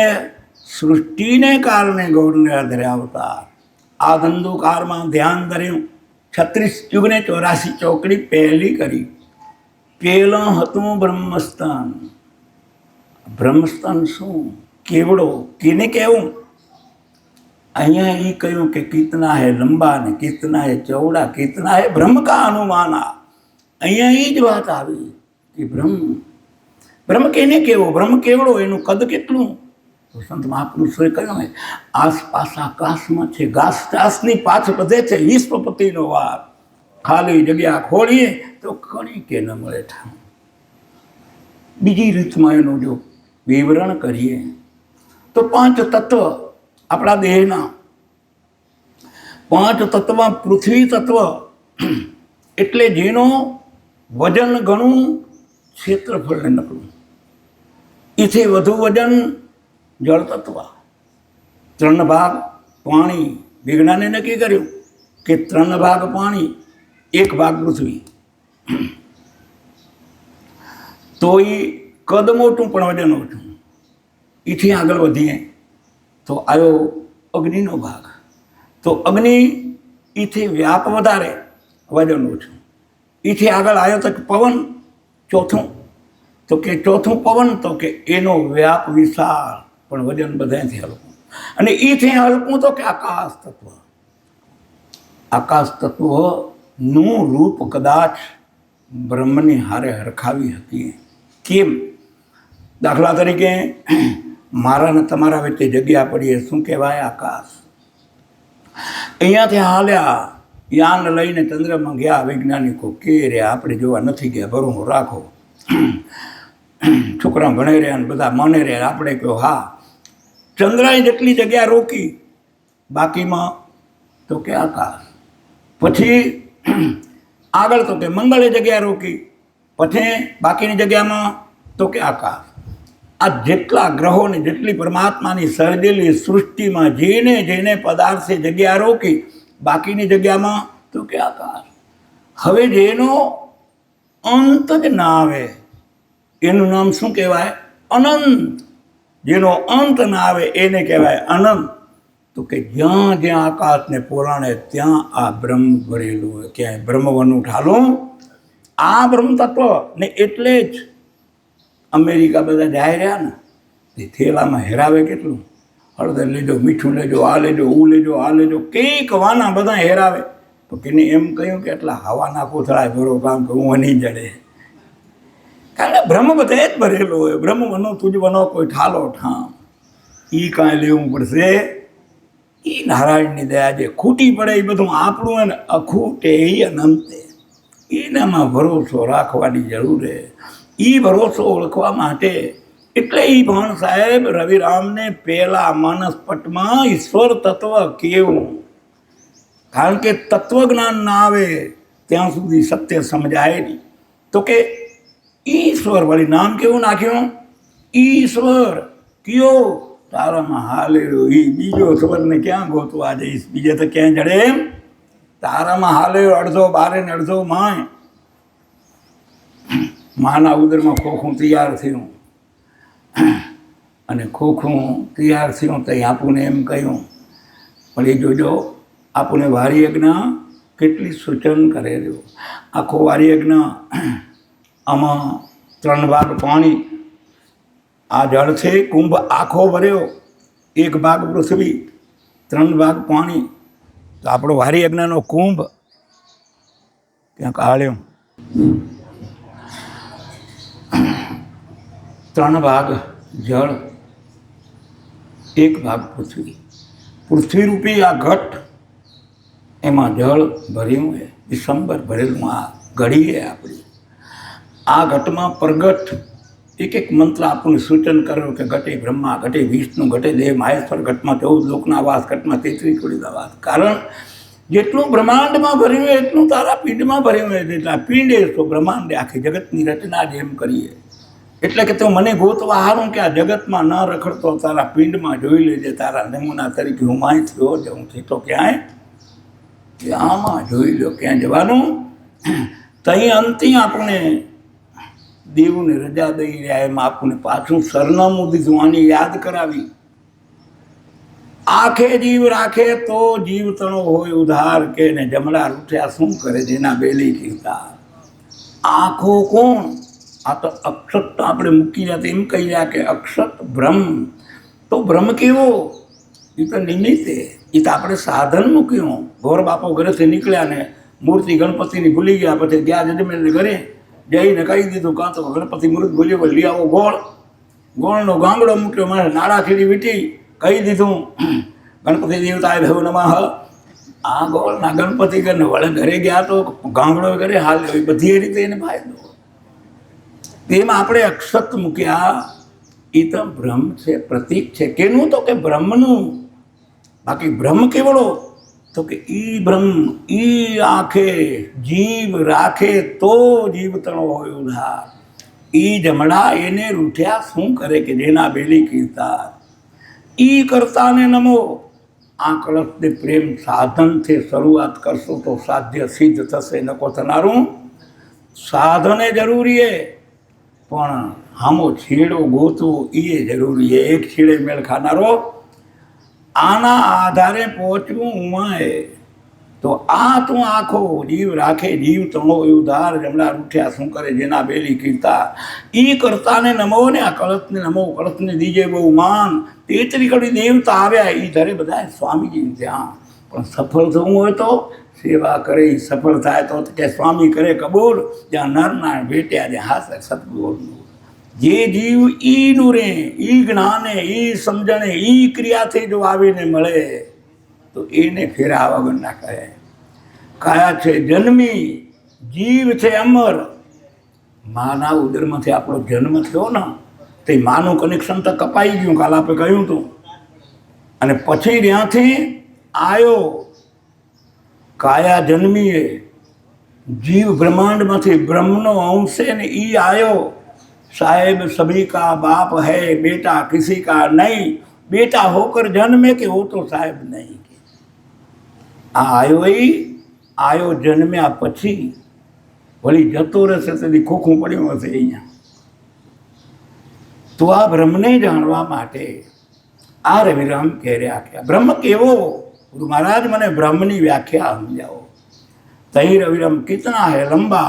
સૃષ્ટિને કારણે ગૌરને આધરે અવતાર, આ ધંધોકારમાં ધ્યાન ધર્યું, 36 યુગને 84 ચોકડી પહેલી કરી. પહેલાં હતું બ્રહ્મસ્થાન. બ્રહ્મસ્થાન શું? કેવડો. કેને કહેવું? અહીંયા એ કહ્યું કે કિતના હે લંબા ને કિતના હે ચૌડા, કિતના હે બ્રહ્મ કા અનુમાના. અહીંયા એ જ વાત આવી કે બ્રહ્મ કેને કેવો? બ્રહ્મ કેવડો, એનું કદ કેટલું? તો સંત મહાપુરુષોએ કહ્યું ને, આસપાસ આકાશમાં છે, ઘાસ ચાસની પાછ બધે છે, વિશ્વપતિનો વાર, ખાલી જગ્યા ખોલીએ તો ઘણી કે ન મળે ઠામ. બીજી રીતમાં એનું જો વિવરણ કરીએ તો 5 તત્વ આપણા દેહના, 5 તત્વમાં પૃથ્વી તત્વ એટલે જેનો વજન ઘણું, ક્ષેત્રફળને નકળું. એથી વધુ વજન જળ તત્વ, 3 ભાગ પાણી. વિજ્ઞાને નક્કી કર્યું કે 3 ભાગ પાણી, 1 ભાગ પૃથ્વી. તો એ કદ મોટું પણ વજન ઓછું. એથી આગળ વધીએ તો આવ્યો અગ્નિનો ભાગ. તો અગ્નિ એથી વ્યાપ વધારે, વજન ઓછું. એથી આગળ આવ્યો તો પવન, ચોથું. તો કે ચોથું પવન, તો કે એનો વ્યાપ વિશાળ પણ વજન બધાથી હલકું. અને એથી હલકું તો કે આકાશ તત્વ. આકાશ તત્વનું રૂપ કદાચ બ્રહ્મની હારે હરખાવી હતી. કેમ? દાખલા તરીકે મારા ને તમારા વચ્ચે જગ્યા પડી એ શું કહેવાય? આકાશ. અહીંયાથી હાલ્યા યાન લઈને ચંદ્રમાં ગયા વૈજ્ઞાનિકો, કે રે આપણે જોવા નથી ગયા, બરોબર રાખો. છોકરા ભણે રહ્યા ને બધા મને રહ્યા, આપણે કહ્યું હા. ચંદ્રએ જેટલી જગ્યા રોકી, બાકીમાં તો કે આકાશ. પછી આગળ તો કે મંગળે જગ્યા રોકી, પછી બાકીની જગ્યામાં તો કે આકાશ. આ જેટલા ગ્રહોને જેટલી પરમાત્માની સર્જેલી સૃષ્ટિમાં જેને જેને પદાર્થે જગ્યા રોકી, બાકીની જગ્યામાં તો કે આકાશ. હવે જેનો અંત જ ના આવે એનું નામ શું કહેવાય? અનંત. જેનો અંત ના આવે એને કહેવાય અનંત. તો કે જ્યાં જ્યાં આકાશને પોરાણે ત્યાં આ બ્રહ્મ ભરેલું હોય. ક્યાંય બ્રહ્મવનું ઠાલું આ બ્રહ્મ તત્વ ને. એટલે જ અમેરિકા બધા જાય રહ્યા ને, એ થેલામાં હેરાવે કેટલું? હળદર લેજો, મીઠું લેજો, આ લેજો, લેજો, આ લેજો, કંઈક વાના બધા હેરાવે. તો કેને એમ કહ્યું કે એટલા હવાના કોથળા ભરો, કામ કે હું નહીં જડે. કારણ કે બ્રહ્મ બધે જ ભરેલો હોય. બ્રહ્મ વનો તુજ વનો કોઈ ઠાલો ઠામ. એ કાંઈ લેવું પડશે. એ નારાયણની દયા જે ખૂટી પડે એ બધું આપણું એને અખૂટે એ અનંતે. એનામાં ભરોસો રાખવાની જરૂર છે. એ ભરોસો ઓળખવા માટે એટલે એ ભણ સાહેબ રવિરામને પહેલા માનસપટમાં ઈશ્વર તત્વ કેવું. કારણ કે તત્વજ્ઞાન ના આવે ત્યાં સુધી સત્ય સમજાય નહીં. તો કે ઈશ્વર વળી નામ કેવું નાખ્યું? ઈશ્વર. કયો? તારામાં હાલેલો. એ બીજો સ્વરને ક્યાં ગોતવા જઈશ? બીજે તો ક્યાંય જડે એમ? તારામાં હાલેલો. અડધો બારે ને અડધો માય. માના ઉદરમાં ખોખું તૈયાર થયું અને ખોખું તૈયાર થયું તો આપણને એમ કહ્યું, પણ એ જોજો આપણને વારિયજ્ઞ કેટલી સૂચન કરેલું. આખો વારિયજ્ઞ આમાં 3 ભાગ પાણી. આ જળ છે, કુંભ આખો ભર્યો, 1 ભાગ પૃથ્વી, 3 ભાગ પાણી. તો આપણો વારિયજ્ઞનો કુંભ ક્યાંક આળ્યો. 3 ભાગ જળ, 1 ભાગ પૃથ્વી. પૃથ્વી રૂપી આ ઘટ, એમાં જળ ભર્યું છે, વિશ્વંભર ભરેલું આ ઘડી છે આપણી. આ ઘટમાં પ્રગટ એક મંત્ર આપણને સૂચન કર્યું કે ઘટે બ્રહ્મા, ઘટે વિષ્ણુ, ઘટે દેવ મહેશ્વર, ઘટમાં 14 લોકના વાસ, ઘટમાં 33 કુળીના વાસ. કારણ જેટલું બ્રહ્માંડમાં ભર્યું હોય એટલું તારા પિંડમાં ભર્યું હોય. જેટલા પિંડ એ તો બ્રહ્માંડે આખી જગતની રચના જેમ કરીએ. એટલે કે તું મને ગોતવા હારું કે આ જગતમાં ન રખડતો તારા પિંડમાં જોઈ લેજે. તારા નમૂના તરીકે હું માય થયો જાઉં છું તો ક્યાંય આમાં જોઈ લો. ક્યાં જવાનું? તહીં અંતિ આપણે દેવને રજા દઈ રહ્યા. એમાં આપણને પાછું સરનામું દીધું, આની યાદ કરાવી. આખે જીવ રાખે તો જીવ તણો હોય ઉધાર કે ને જમણા રૂઠ્યા શું કરે જેના બેલી કીધા. આખો કોણ? આ તો અક્ષત આપણે મૂકી રહ્યા એમ કહી રહ્યા કે અક્ષત બ્રહ્મ. તો બ્રહ્મ કેવો? એ તો નિમિત્તે. એ તો આપણે સાધન મૂક્યું. ગોર બાપો ઘરેથી નીકળ્યા ને મૂર્તિ ગણપતિની ભૂલી ગયા. પછી ગયા જજમેરને ઘરે જઈને કહી દીધું, કાં તો ગણપતિ મૂર્તિ ભૂલી હોય, લઈ આવો ગોળ. ગોળનો ગાંગડો મૂક્યો, મારે નાળા ખીડી વીટી કહી દીધું, ગણપતિ દેવતાએ ભવ નમઃ. આ ગોળના ગણપતિ કરીને વળે ઘરે ગયા તો ગાંગડો ઘરે હાલ બધી રીતે એને ફાયદો. તેમાં આપણે અક્ષત મૂક્યા. એ તો બ્રહ્મ છે, પ્રતીક છે. કેનું? તો કે બ્રહ્મનું. બાકી બ્રહ્મ કેવડો? તો કે ઈ બ્રહ્મ ઈ આંખે જીવ રાખે તો જીવ તણો હોય ઉધાર. ઈ જમણા એને રૂઠ્યા શું કરે કે જેના બેલી કીર્તાર. ઈ કરતાને નમો. આ કળશને પ્રેમ સાધનથી શરૂઆત કરશો તો સાધ્ય સિદ્ધ થશે. નકો થનારું સાધને જરૂરી છે, પણ હામો છેડો ગોતવો એ જરૂરી છે. એક છેડે મેળ ખાનારો આના આધારે પહોંચવું ઉમાય. તો આ તું આખો જીવ રાખે જીવ તણો ઉધાર જમણા રૂઠ્યા શું કરે જેના બેલી કીર્તા. એ કરતાને નમો ને આ કળશને નમો. કળશને દીજે બહુ માન. 33 કડી દેવતા આવ્યા. એ ધરે બધા સ્વામીજી ત્યાં. પણ સફળ થવું હોય તો સેવા કરે. સફળ થાય તો કે સ્વામી કરે કબૂલ. જ્યાં નર નારાયણ ભેટ્યા ત્યાં હાથ સતગુરુનું. જે જીવ ઈનું રે, ઈ જ્ઞાને, ઈ સમજણે, ઈ ક્રિયાથી જો આવીને મળે તો એને ફેરા વગર ના કહે. કાયા છે જન્મી, જીવ છે અમર. માના ઉદરમાંથી આપણો જન્મ થયો ને તે માનું કનેક્શન તો કપાઈ ગયું, કાલ આપણે કહ્યું હતું. અને પછી ત્યાંથી આવ્યો કાયા જન્મીએ, જીવ બ્રહ્માંડમાંથી બ્રહ્મનો અંશ છે ને એ આવ્યો. साहेब सभी का बाप है, बेटा किसी का नहीं, बेटा होकर जन्मे के हो तो साहेब नहीं. आयो जन्म्या પછી વળી જતો રહેશે તેથી ખોખું પડ્યું હશે અહીંયા. તો આ બ્રહ્મને જાણવા માટે આ રવિરામ કહે રહ્યા કે બ્રહ્મ કેવો? ગુરુ મહારાજ મને બ્રહ્મની વ્યાખ્યા સમજાવો. તહી रविराम कितना है लंबा,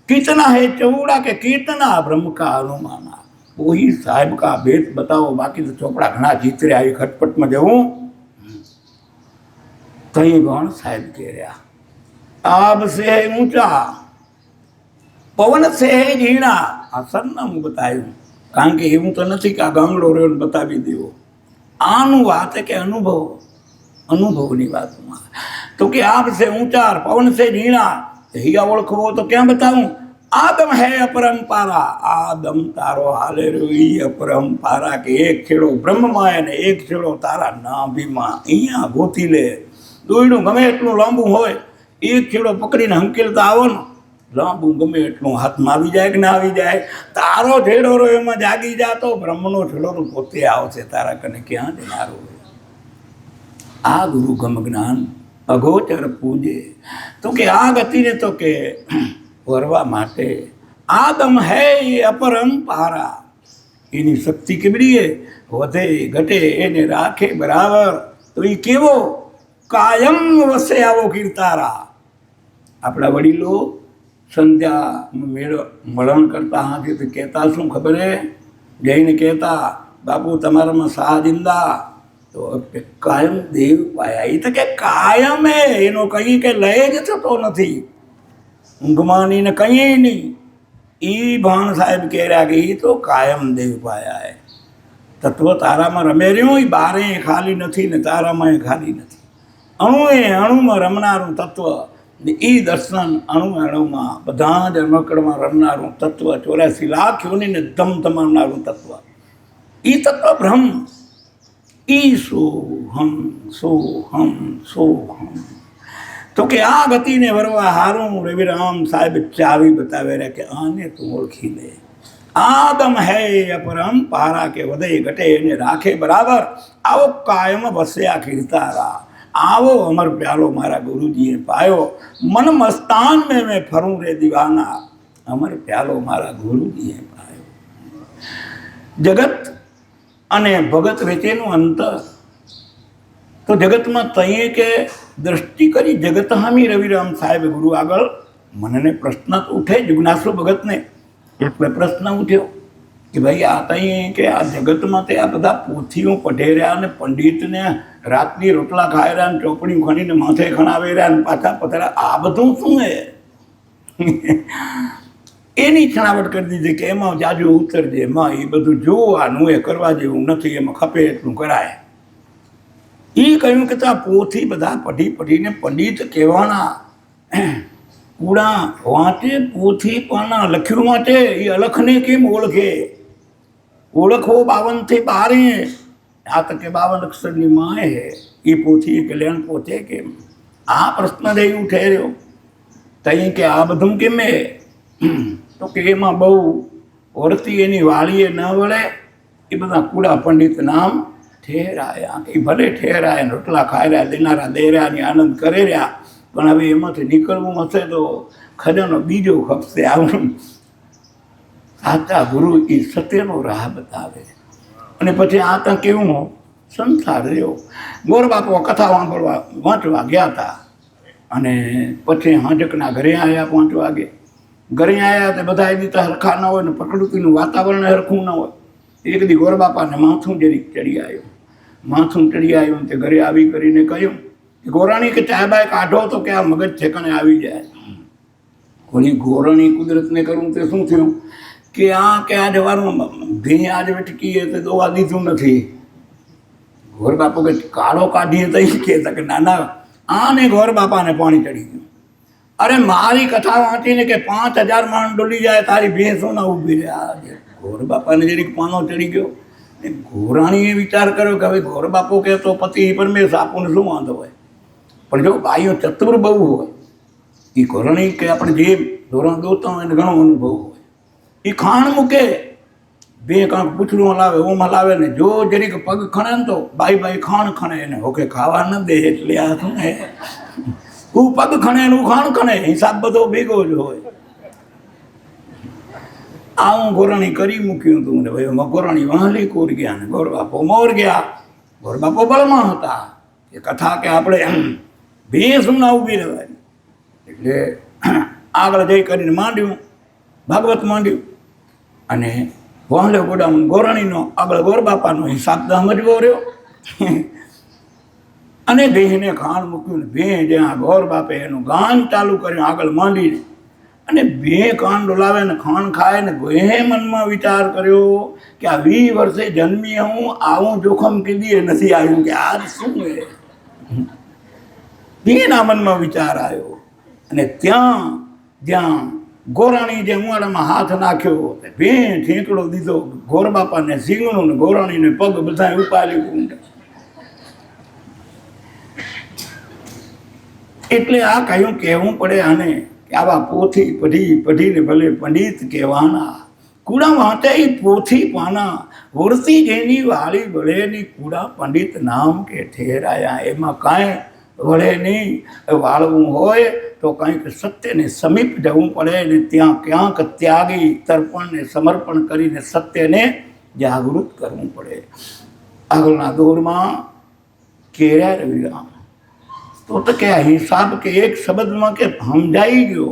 कितना है चौड़ा, के कितना ब्रह्म का अनुमाना. वही साहेब का भेद बताओ. बाकी तो चोपड़ा घना जीतरे आई खटपट में जाऊं. तही गण साहेब कह रहा आब से है ऊंचा, पवन से है झीણા. આ સરનામું બતાવ્યું, કારણ કે એવું તો નથી કે આ ગામડો રહ્યો ને બતાવી દેવો. આનું વાત કે અનુભવની વાતમાં. તો કે આબ સે ઊંચા, પવન સે ઝીણા. હિયા ઓળખવો તો ક્યાં બતાવું? આદમ હે અપરંપારા. આદમ તારો હાલે રહ્યો એ અપરંપારા. કે એક છેડો બ્રહ્મમાં અને એક છેડો તારા નાભીમાં. અહીંયા ગોતી લે. દોયડું ગમે એટલું લાંબુ હોય, એક છેડો પકડીને હંકેલતા આવો ને, લાંબુ ગમે એટલું હાથમાં આવી જાય કે ના આવી જાય. તારો છેડો રહ્યો એમાં જાગી જાતો, બ્રહ્મનો છેડો પોતે આવશે તારા કને. ક્યાં જનારો? આ ગુરુ ગમ જ્ઞાન અગોચર પૂજે. તો કે આ ગતિને તો કે વરવા માટે આદમ હે અપરંપારા. એની શક્તિ કેવડીએ વધે ઘટે એને રાખે બરાબર. તો એ કેવો? કાયમ વસે આવો કીર્તારા. આપણા વડીલો સંધ્યા મળણ કરતા હાથી તો કહેતા શું ખબર હે? જઈને કહેતા બાપુ તમારામાં સાજિંદા. તો કાયમ દેવ પાયા. એ તો કે કાયમ હે, એનો કંઈ કે લય જ થતો નથી. ઊંઘમાની ને કંઈ નહીં. એ ભાણ સાહેબ કહે રહ્યા કે એ તો કાયમ દેવ પાયા હે. તત્વ તારામાં રમે રહ્યું, એ બારે ખાલી નથી ને તારામાં એ ખાલી નથી. અણુમાં રમનારું તત્વ, એ દર્શન અણુમાં બધા જ રમકડમાં રમનારું તત્વ, 84 લાખ યોનીને ધમધમાવનારું તત્વ, એ તત્વ બ્રહ્મ. ઈ સોહમ સોહમ સોહમ. તો કે આ ગતિને વરવા હારું રવિરામ સાહેબ ચાવી બતાવે રહ્યા કે આને તું ઓળખી લે. આદમ હે અપરંપારા. કે વધે ઘટે એને રાખે બરાબર. આવો કાયમ વસ્યા કીર્તારા. આવો અમર પ્યાલો મારા ગુરુજીએ પાયો. મન મસ્તાન મેં ફરું રે દીવાના. અમર પ્યાલો મારા ગુરુજીએ પાયો. જગત અને ભગત વચ્ચેનું અંતર તો જગતમાં તઈએ કે દ્રષ્ટિ કરી જગત હામી રવિરામ સાહેબ ગુરુ આગળ મનને પ્રશ્ન તો ઉઠે જુગનાસુ ભગતને. એટલે પ્રશ્ન ઉઠ્યો કે ભાઈ આ તઈ કે આ જગતમાં તે આ બધા પોથીઓ પઢેર્યા અને પંડિતને રાતની રોટલા ખાઈ રહ્યા ને ચોપડી ખણીને માથે ખણાવી રહ્યા ને પાછા પથરા, આ બધું શું હે? એની છણાવટ કરી દીધી કે એમાં જાજુ ઉતરજે, એમાં એ બધું જોવાનું એ કરવા જેવું નથી, એમાં ખપે એટલું કરાય. એ કહ્યું કે આ પોથી બધા પઢીને પંડિત કહેવાના. કુડા વાંચે પોથી પણ લખ્યું વાંચે, એ અલખને કેમ ઓળખે? ઓળખો 52 થી 12. આ તો કે 52 અક્ષરની માએ હે, એ પોથી કલ્યાણ પહોંચે કેમ? આ પ્રશ્ન દઈ ઉઠે રહ્યો. તઈ કે આ બધું કેમ હે? તો કે એમાં બહુ વર્તી એની વાળીએ ન વળે, એ બધા કુડા પંડિત નામ ઠેરાયા. કે ભલે ઠેરાયા, રોટલા ખાઈ રહ્યા, દેનારા દે રહ્યા ને આનંદ કરે રહ્યા, પણ હવે એમાંથી નીકળવું હશે તો ખજાનો બીજો ખપશે. આવું સાચા ગુરુ એ સત્યનો રાહ બતાવે. અને પછી આ તો કેવું સંસાર રહ્યો. ગોરબાપો કથા વાંચવા ગયા હતા અને પછી હાંજકના ઘરે આવ્યા 5 વાગે. ઘરે આવ્યા તો બધા એ દીતા હરખા ન હોય ને પ્રકૃતિનું વાતાવરણ હરખું ન હોય. એક દી ગોરબાપાને માથું જરીક ચડી આવ્યું. માથું ચડી આવ્યું તે ઘરે આવી કરીને કહ્યું કે ગોરાણી કે ચા બાય કાઢો તો કે આ મગજ ઠેકાણે આવી જાય. કોની ગોરાણી કુદરતને કરું તે શું થયું કે આ જવાનું ભી આજ વેટકીએ તો દોવા દીધું નથી. ગોર બાપુ કે કાળો કાઢીએ તો કે ના આને ગોર બાપાને પાણી ચડી ગયું. અરે મારી કથા વાંચીને કે 5000 માણસ ડોલી જાય તારી ભેંસો ના ઊભી રહ્યા. ગોર બાપાને જરીક પાનો ચડી ગયો. ને ઘોરાણીએ વિચાર કર્યો કે હવે ગોર બાપુ કે તો પતિ પરમેશ આપણને શું વાંધો હોય, પણ જો ભાઈઓ ચતુર બહુ હોય એ ઘોરણી કે આપણે જે ધોરણ દોતા હોય એને ઘણો અનુભવ હોય. એ ખાણ મૂકે, બે કાંક પૂછડું હલાવે ઓમ હલાવે ને જો જરીક પગ ખણે ને તો બાઈ ખાણ ખણે એને હોકે ખાવા ન દે. એટલે આ શું હે હું પગ ખણે એનું ખાણ ખણે હિસાબ બધો ભેગો જ હોય. આ હું ગોરણી કરી મૂક્યું હતું ને ભાઈ ગોરણી વહાલી કોર ગયા ને ગોર બાપો મોર ગયા. ગોર બાપો બળમાં હતા એ કથા કે આપણે ભેંસું ના ઊભી રહેવાય. એટલે આગળ જઈ કરીને માંડ્યું ભાગવત માંડ્યું અને વહાલે ગોડાઉન ગોરણીનો આગળ ગોર બાપાનો હિસાબ તો સમજવો રહ્યો. અને ભેંને ખાણ મૂક્યું ને ભેં જ્યાં ગોર બાપે એનું ગાન ચાલુ કર્યું આગળ માંડીને અને બે કાન ડોલાવે ને ખાણ ખાય ને બે મનમાં વિચાર કર્યો કે આ 20 વર્ષે જન્મી હું આવું જોખમ કીધી નથી આવ્યું કે આજ શું હે. બેના મનમાં વિચાર આવ્યો અને જ્યાં ગોરાણી જે ઉંવાડામાં હાથ નાખ્યો બે ઠેકડો દીધો ગોર બાપાને સિંગણું ને ગોરાણીને પગ બધા ઉપાડી. એટલે આ કયું કહેવું પડે આને કે આવા પોથી પઢીને ભલે પંડિત કહેવાના કુડા વાંચે પોથી પાના વરસી જેની વાળી વળેની કુડા પંડિત નામ કે ઠેરાયા. એમાં કાંઈ વળે નહીં. વાળવું હોય તો કંઈક સત્યને સમીપ જવું પડે ને ત્યાં ક્યાંક ત્યાગી તર્પણને સમર્પણ કરીને સત્યને જાગૃત કરવું પડે. આગળના દોરમાં કેર્યા રવિરામ તો કે હિસાબ કે એક શબ્દમાં કે સમજાઈ ગયો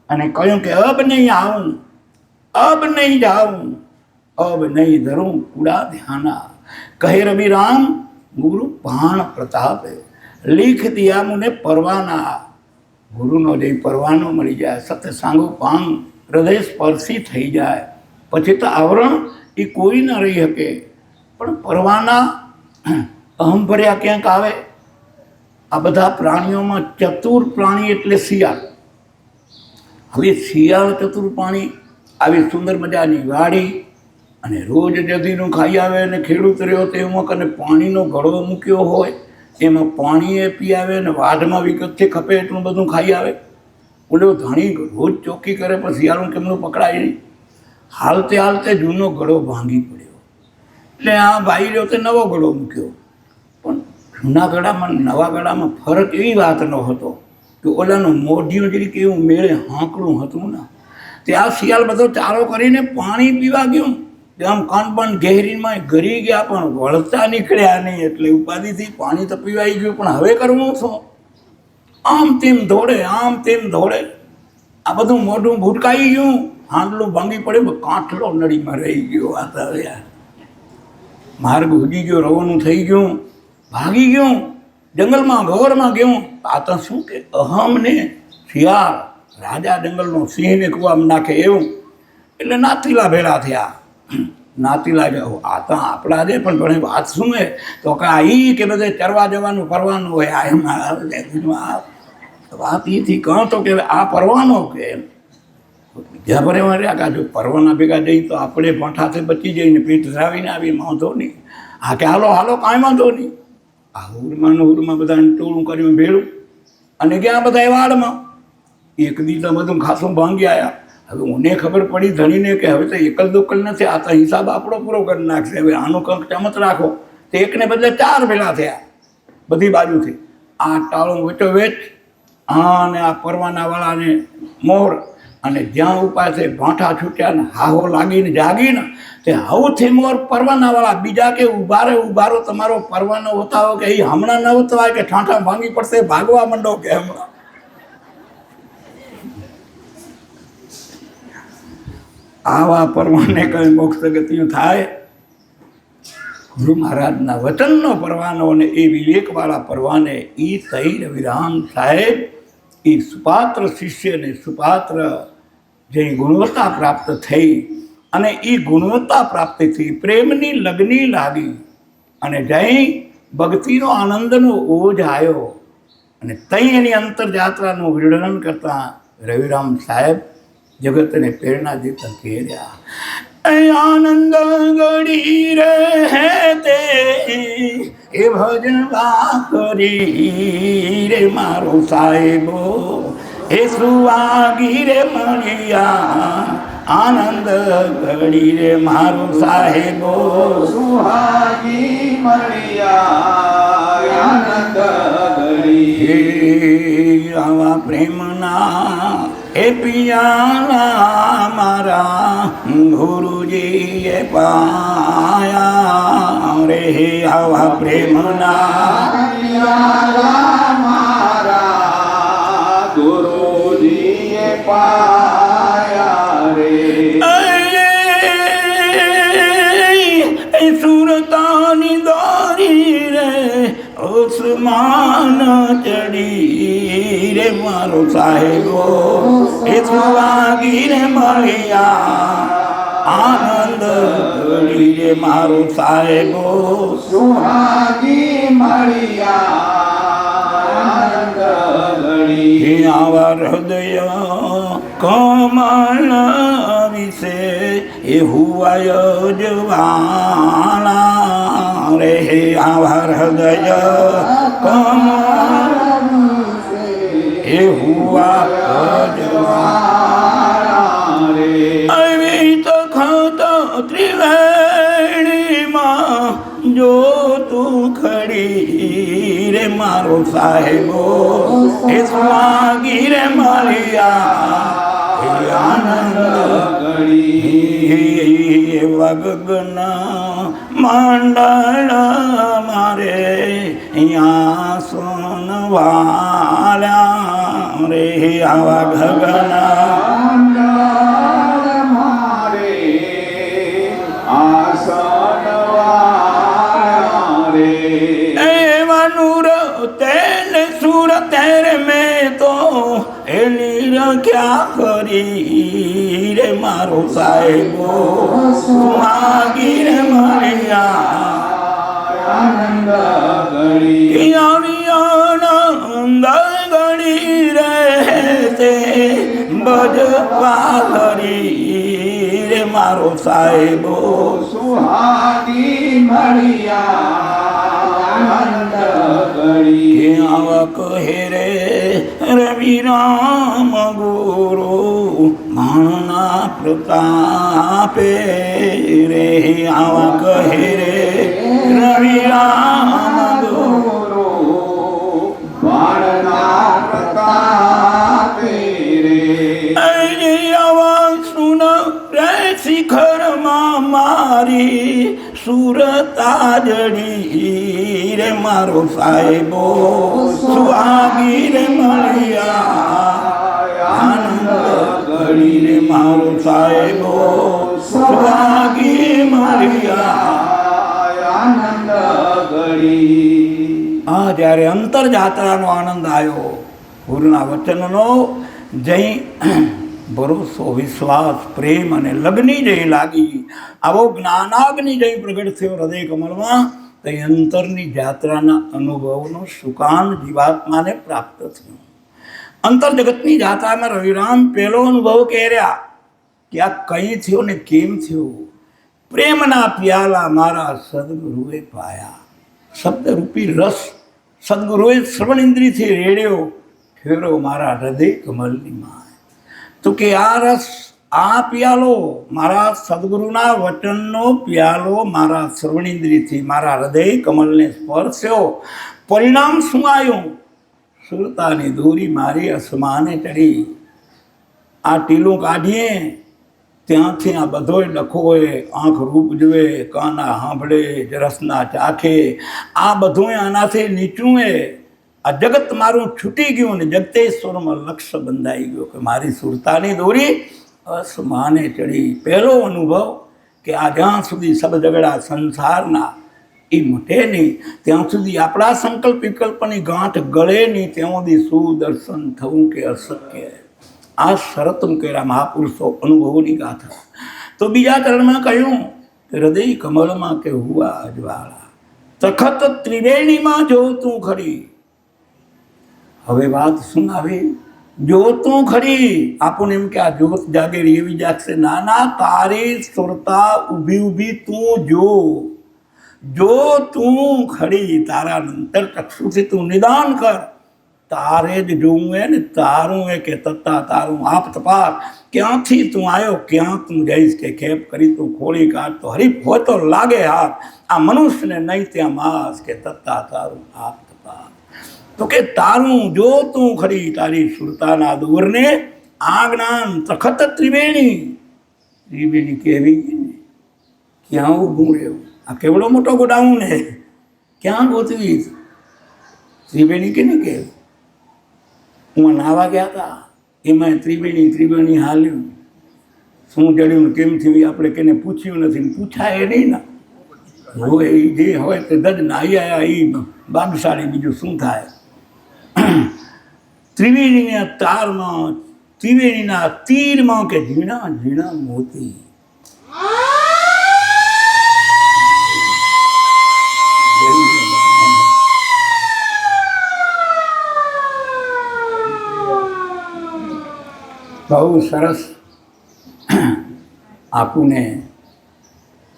અને કહ્યું કે અબ નહીં આવું અબ નહીં જાઉં અબ નહીં ધરું કુડા ધ્યાના. કહે રવિરામ ગુરુ ભાણ પ્રતાપે લીખ દિયા મુને પરવાના. ગુરુનો જે પરવાનો મળી જાય સત્સંગો પાંગ હૃદય સ્પર્શી થઈ જાય પછી તો આવરણ એ કોઈ ન રહી શકે. પણ પરવાના અહમ ભર્યા ક્યાંક આવે. આ બધા પ્રાણીઓમાં ચતુર પ્રાણી એટલે શિયાળ. હવે શિયાળ ચતુર પ્રાણી આવી સુંદર મજાની વાડી અને રોજ જદીનું ખાઈ આવે અને ખેડૂત રહ્યો તો એમાં કને પાણીનો ઘડો મૂક્યો હોય એમાં પાણી એ પી આવે ને વાઢમાં વિગતથી ખપે એટલું બધું ખાઈ આવે. ઓલો ધણી રોજ ચોખ્ખી કરે પણ શિયાળું કેમનું પકડાય નહીં. હાલતે જૂનો ઘડો ભાંગી પડ્યો એટલે આ ભાઈ રહ્યો તે નવો ઘડો મૂક્યો. પણ જૂના ગળામાં નવા ગળામાં ફરક એવી વાત ન હતો કે ઓલાનું મોઢિયું જરીક એવું મેળે હાંકડું હતું ને તે આ શિયાળ બધો ચારો કરીને પાણી પીવા ગયું આમ કાનબાન ગહેરીમાં ઘરી ગયા પણ વળતા નીકળ્યા નહીં. એટલે ઉપાધિથી પાણી તો પીવાઈ ગયું પણ હવે કરવું શું? આમ તેમ દોડે આ બધું મોઢું ભૂટકાઈ ગયું હાંડલું ભાંગી પડે કાંઠલો નળીમાં રહી ગયો. આ તો માર્ગ ઉગી ગયો રવાનું થઈ ગયું ભાગી ગયું જંગલમાં ગોરમાં ગયું. આ તો શું કે અહમને શિયાળ રાજા જંગલનો સિંહને કૂવામાં નાખે એવું. એટલે નાતીલા ભેળા થયા. નાતીલા જાઓ આ તો આપણા દે પણ ઘણી વાત શું હે તો કે આ કે બધે ચરવા જવાનું ફરવાનું હોય. આ એમાં વાત એથી કહો તો કે આ પરવાનો કે એમ બીજા ભરેમાં રહ્યા કાં જો પરવાના ભેગા જઈ તો આપણે ભંઠાથી બચી જઈને પેટ ધરાવીને આવી વાંધો નહીં. હા કે હાલો કાંઈ વાંધો નહીં. આ હુરમાં બધાને ટોળું કર્યું ભેળું અને ગયા બધા વાડમાં. એક દી તો બધું ખાસું ભાંગી આવ્યા. હવે મને ખબર પડી ધણીને કે હવે તો એકલ દોકલ નથી આ તો હિસાબ આપણો પૂરો કરી નાખશે. હવે આનું કંઈક ચમત રાખો તો એકને બદલે 4 ભેળા થયા બધી બાજુથી. આ ટાળું વેચોવેચ અને આ પરવાનાવાળાને મોર અને જ્યાં ઉપાય છે ભાંઠા છૂટ્યા ને હાહો લાગીને જાગીને તે હવથી મોર પરવાનાવાળા બીજા કે ઉભારો તમારો પરવાનો હોતાવો કે એ હમણાં ન હોતવાય કે ઠાંઠા ભાંગી પડશે ભાગવા માંડો કે હમણાં. આવા પરવાને કંઈ મોક્ષ ગતિઓ થાય. ગુરુ મહારાજના વચનનો પરવાનો અને એ વિવેકવાળા પરવાને એ થઈ રવિરામ સાહેબ એ સુપાત્ર શિષ્યને સુપાત્ર જેની ગુણવત્તા પ્રાપ્ત થઈ અને એ ગુણવત્તા પ્રાપ્ત થઈ, પ્રેમની લગ્ની લાગી અને જઈ ભક્તિનો આનંદનો ઓજ આવ્યો. અને તઈ એની અંતરયાત્રાનું વર્ણન કરતા રવિરામ સાહેબ જગતને પ્રેરણા દેતા કહેર્યા, આનંદ ગળી રહેતે એ ભજવા કરી રે મારો સાહેબો, એ સુવાગી રે મળ્યા આનંદ ગળી રે મારો સાહેબો, સુહાગી મળ્યા આનંદ ઘડી. આવા પ્રેમના એ પિયાલા મારા ગુરુજીએ પાયા રે, આવા પ્રેમના પિયાલા મારા ગુરુજીએ પાયા રે. સુરતાની દોરી રે ઓસમાન ચડી રે મારો સાહેબો, એ સુવાગી રે મળ્યા આનંદ ગળી રે મારો સાહેબો, સુહાગી મળ્યા આનંદ ઘડી. આવા હૃદય કમળ વિશે એ હુવાય જવાના રે, આવા હૃદય કમળ એ હુવા જવાના રે. આવી તખત ત્રિવેણીમાં જો તું ખડી રે મારો સાહેબો, એ સ્વાગી રે મળ્યા આનંદ ઘડી. વગન મંડળ મારે અહીંયા સોનવાલા રે, આવા ગગન મારે આસન વાળા રે. એવા નૂર તેલ સુર તેરે મેં તો એની રખ્યા કરી રે મારો સાહેબો, સુહાગી રે મળ્યા આનંદ ઘડી. આવી આનંદ ગળી રહેતે ભજવા કરી રે મારો સાહેબો, સુહાગી મળ્યા આનંદ ઘડી. આવા કહે રે રવિરામ ગુરુ માણના પ્રતાપે રે, આવા કહે રે રવિરામ ગુરુ બાળના પ્રતાપે રે. આવા સુન રે શિખરમાં મારી સુરતા જડી રે મારો સાહેબો, સુહાગી રે મળ્યા આનંદ ગળી રે મારો સાહેબો, સુહાગી મળ્યા આનંદ ઘડી. આ જ્યારે અંતરયાત્રાનો આનંદ આવ્યો, ગુરુના વચનનો જઈ ભરોસો વિશ્વાસ પ્રેમ અને લગ્ની જઈ લાગી, આવો જ્ઞાનાગ્નિ જઈ પ્રગટ થયો હૃદય કમળમાં, તો એ અંતરની યાત્રાના અનુભવનો સુકાન જીવાત્માને પ્રાપ્ત થયો. અંતર જગતની યાત્રામાં રવિરામ પહેલો અનુભવ કર્યા કે આ કઈ થયો ને કેમ થયો. પ્રેમના પ્યાલા મારા સદગુરુએ પાયા, શબ્દરૂપી રસ સદગુરુએ શ્રવણ ઇન્દ્રિયથી રેડ્યો ફેરવો મારા હૃદય કમળની માં. તો કે આ રસ આ પ્યાલો મારા સદગુરુના વચનનો પ્યાલો મારા શ્રવણેન્દ્રિયથી મારા હૃદય કમલને સ્પર્શ્યો. પરિણામ શું આવ્યું? સુરતાની દોરી મારી અસમાને ચડી. આ ટીલું કાઢીએ ત્યાંથી આ બધોય ડખો હોય, આંખ રૂપ જુએ, કાના સાંભળે, રસના ચાખે, આ બધું આનાથી નીચું એ. આ જગત મારું છૂટી ગયું ને જગતેશ્વરમાં લક્ષ્ય બંધાઈ ગયો કે મારી સુરતાની દોરી અસમાને ચડી. પહેલો અનુભવ કે આ જ્યાં સુધી સબજગડા સંસારના એ મટે નહીં, ત્યાં સુધી આપણા સંકલ્પ વિકલ્પની ગાંઠ ગળે નહીં, ત્યાં સુધી સુદર્શન થવું કે અશક્ય. આ શરત કર્યા મહાપુરુષો અનુભવોની ગાથા. તો બીજા ચરણમાં કહ્યું કે હૃદય કમળમાં કે હુઆ અજવાળા, તખત ત્રિવેણીમાં જોતું ખરી. હવે વાત શું આવી? જોતું ખરી. આપણને એમ કે આ જોત જાગે એવી જાગશે. ના ના, તારી સુરતા ઊભી ઊભી તું જો તું ખરી. તારા અંતર ચક્ષુથી તું નિદાન કર. તારે જ જોવું હે ને, તારું એ કે તત્તા તારું આપ તપાસ. ક્યાંથી તું આવ્યો, ક્યાં તું જઈશ, કે ખેપ કરી તું ખોળી કાઢ. તો હરીફ હોય તો લાગે હાથ, આ મનુષ્યને નહીં ત્યાં માસ, કે તત્તા તારું આપ તપાસ. તો કે તારું જો તું ખરી. તારી સુરતાના દૂરને આજ્ઞાન તખત ત્રિવેણી. ત્રિવેણી કેવી ને, ક્યાં ઊભું રહેવું? આ કેવડો મોટો ગોડાઉન હે, ક્યાં ગોતવી? ત્રિવેણી કે નહીં કેવું? હું નાવા ગયા હતા, એમાં ત્રિવેણી હાલ્યું. શું જડ્યું કેમ થયું આપણે કેને પૂછ્યું નથી, પૂછાય નહીં ને. હોય એ જે હોય તે દજ નાહી આવ્યા એ બાદશાળી, બીજું શું થાય? ત્રિવેણીના તારમાં, ત્રિવેણીના તીરમાં કે ઝીણા ઝીણા મોતી. બહુ સરસ. આપણને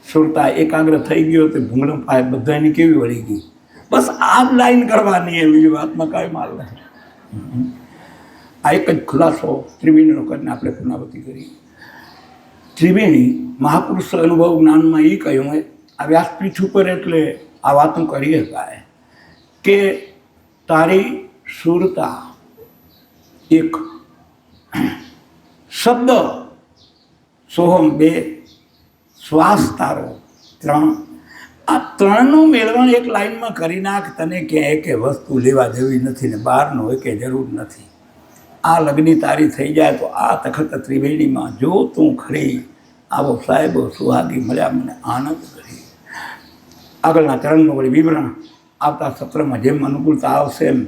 સુરતા એકાગ્ર થઈ ગયો તો ભૂંગળો પાય બધાની કેવી વળી ગઈ. બસ આ જ લાઈન કરવાની એ બીજી વાતમાં કાંઈ માલ નથી. આ એક જ ખુલાસો ત્રિવેણીનો કરીને આપણે પૂર્ણાવતી કરી. ત્રિવેણી મહાપુરુષ અનુભવ જ્ઞાનમાં એ કહ્યું હોય, આ વ્યાસપીઠ ઉપર એટલે આ વાતો કરી શકાય કે તારી સુરતા એક, શબ્દ સોહમ 2, શ્વાસ તારો 3, આ ત્રણનું મેળવણ એક લાઈનમાં કરી નાખ. તને ક્યાંય કે વસ્તુ લેવા જેવી નથી ને બહારનો હોય કે જરૂર નથી. આ લગ્ની તારી થઈ જાય તો આ તખત ત્રિવેણીમાં જો તું ખરી. આવો સાહેબો સુહાગી મળ્યા, મને આનંદ કરી. આગળના ચરણનું વળી વિવરણ આવતા સત્રમાં જેમ અનુકૂળતા આવશે એમ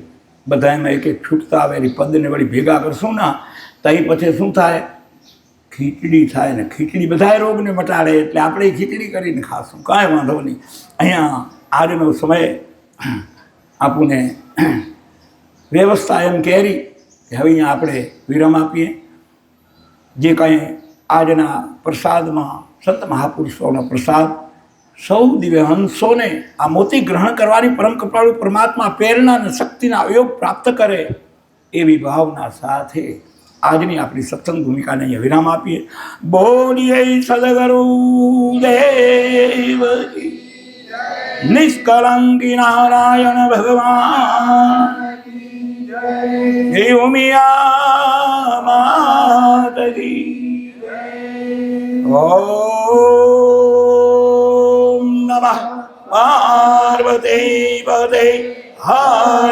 બધા એમાં એક એક છૂટતા આવે એની પદને વળી ભેગા કરશું ના, તો એ પછી શું થાય? ખીચડી થાય ને. ખીચડી બધાય રોગને મટાડે, એટલે આપણે ખીચડી કરીને ખાશું, કાંઈ વાંધો નહીં. અહીંયા આજનો સમય આપણને વ્યવસ્થા એમ કરી કે હવે અહીંયા આપણે વિરામ આપીએ. જે કાંઈ આજના પ્રસાદમાં સંત મહાપુરુષોનો પ્રસાદ સૌ દિવ્ય હંસોને આ મોતી ગ્રહણ કરવાની પરમ કૃપાળુ પરમાત્મા પ્રેરણા અને શક્તિના અયોગ પ્રાપ્ત કરે એવી ભાવના સાથે આજની આપણી સત્સંગ ભૂમિકાને અહીંયા વિરામ આપીએ. બોલીએ સદગુરુ દેવ નિષ્કલંકી નારાયણ ભગવાન જય ઉમિયા માતજી. ઓમ નમઃ પાર્વતી પતે હર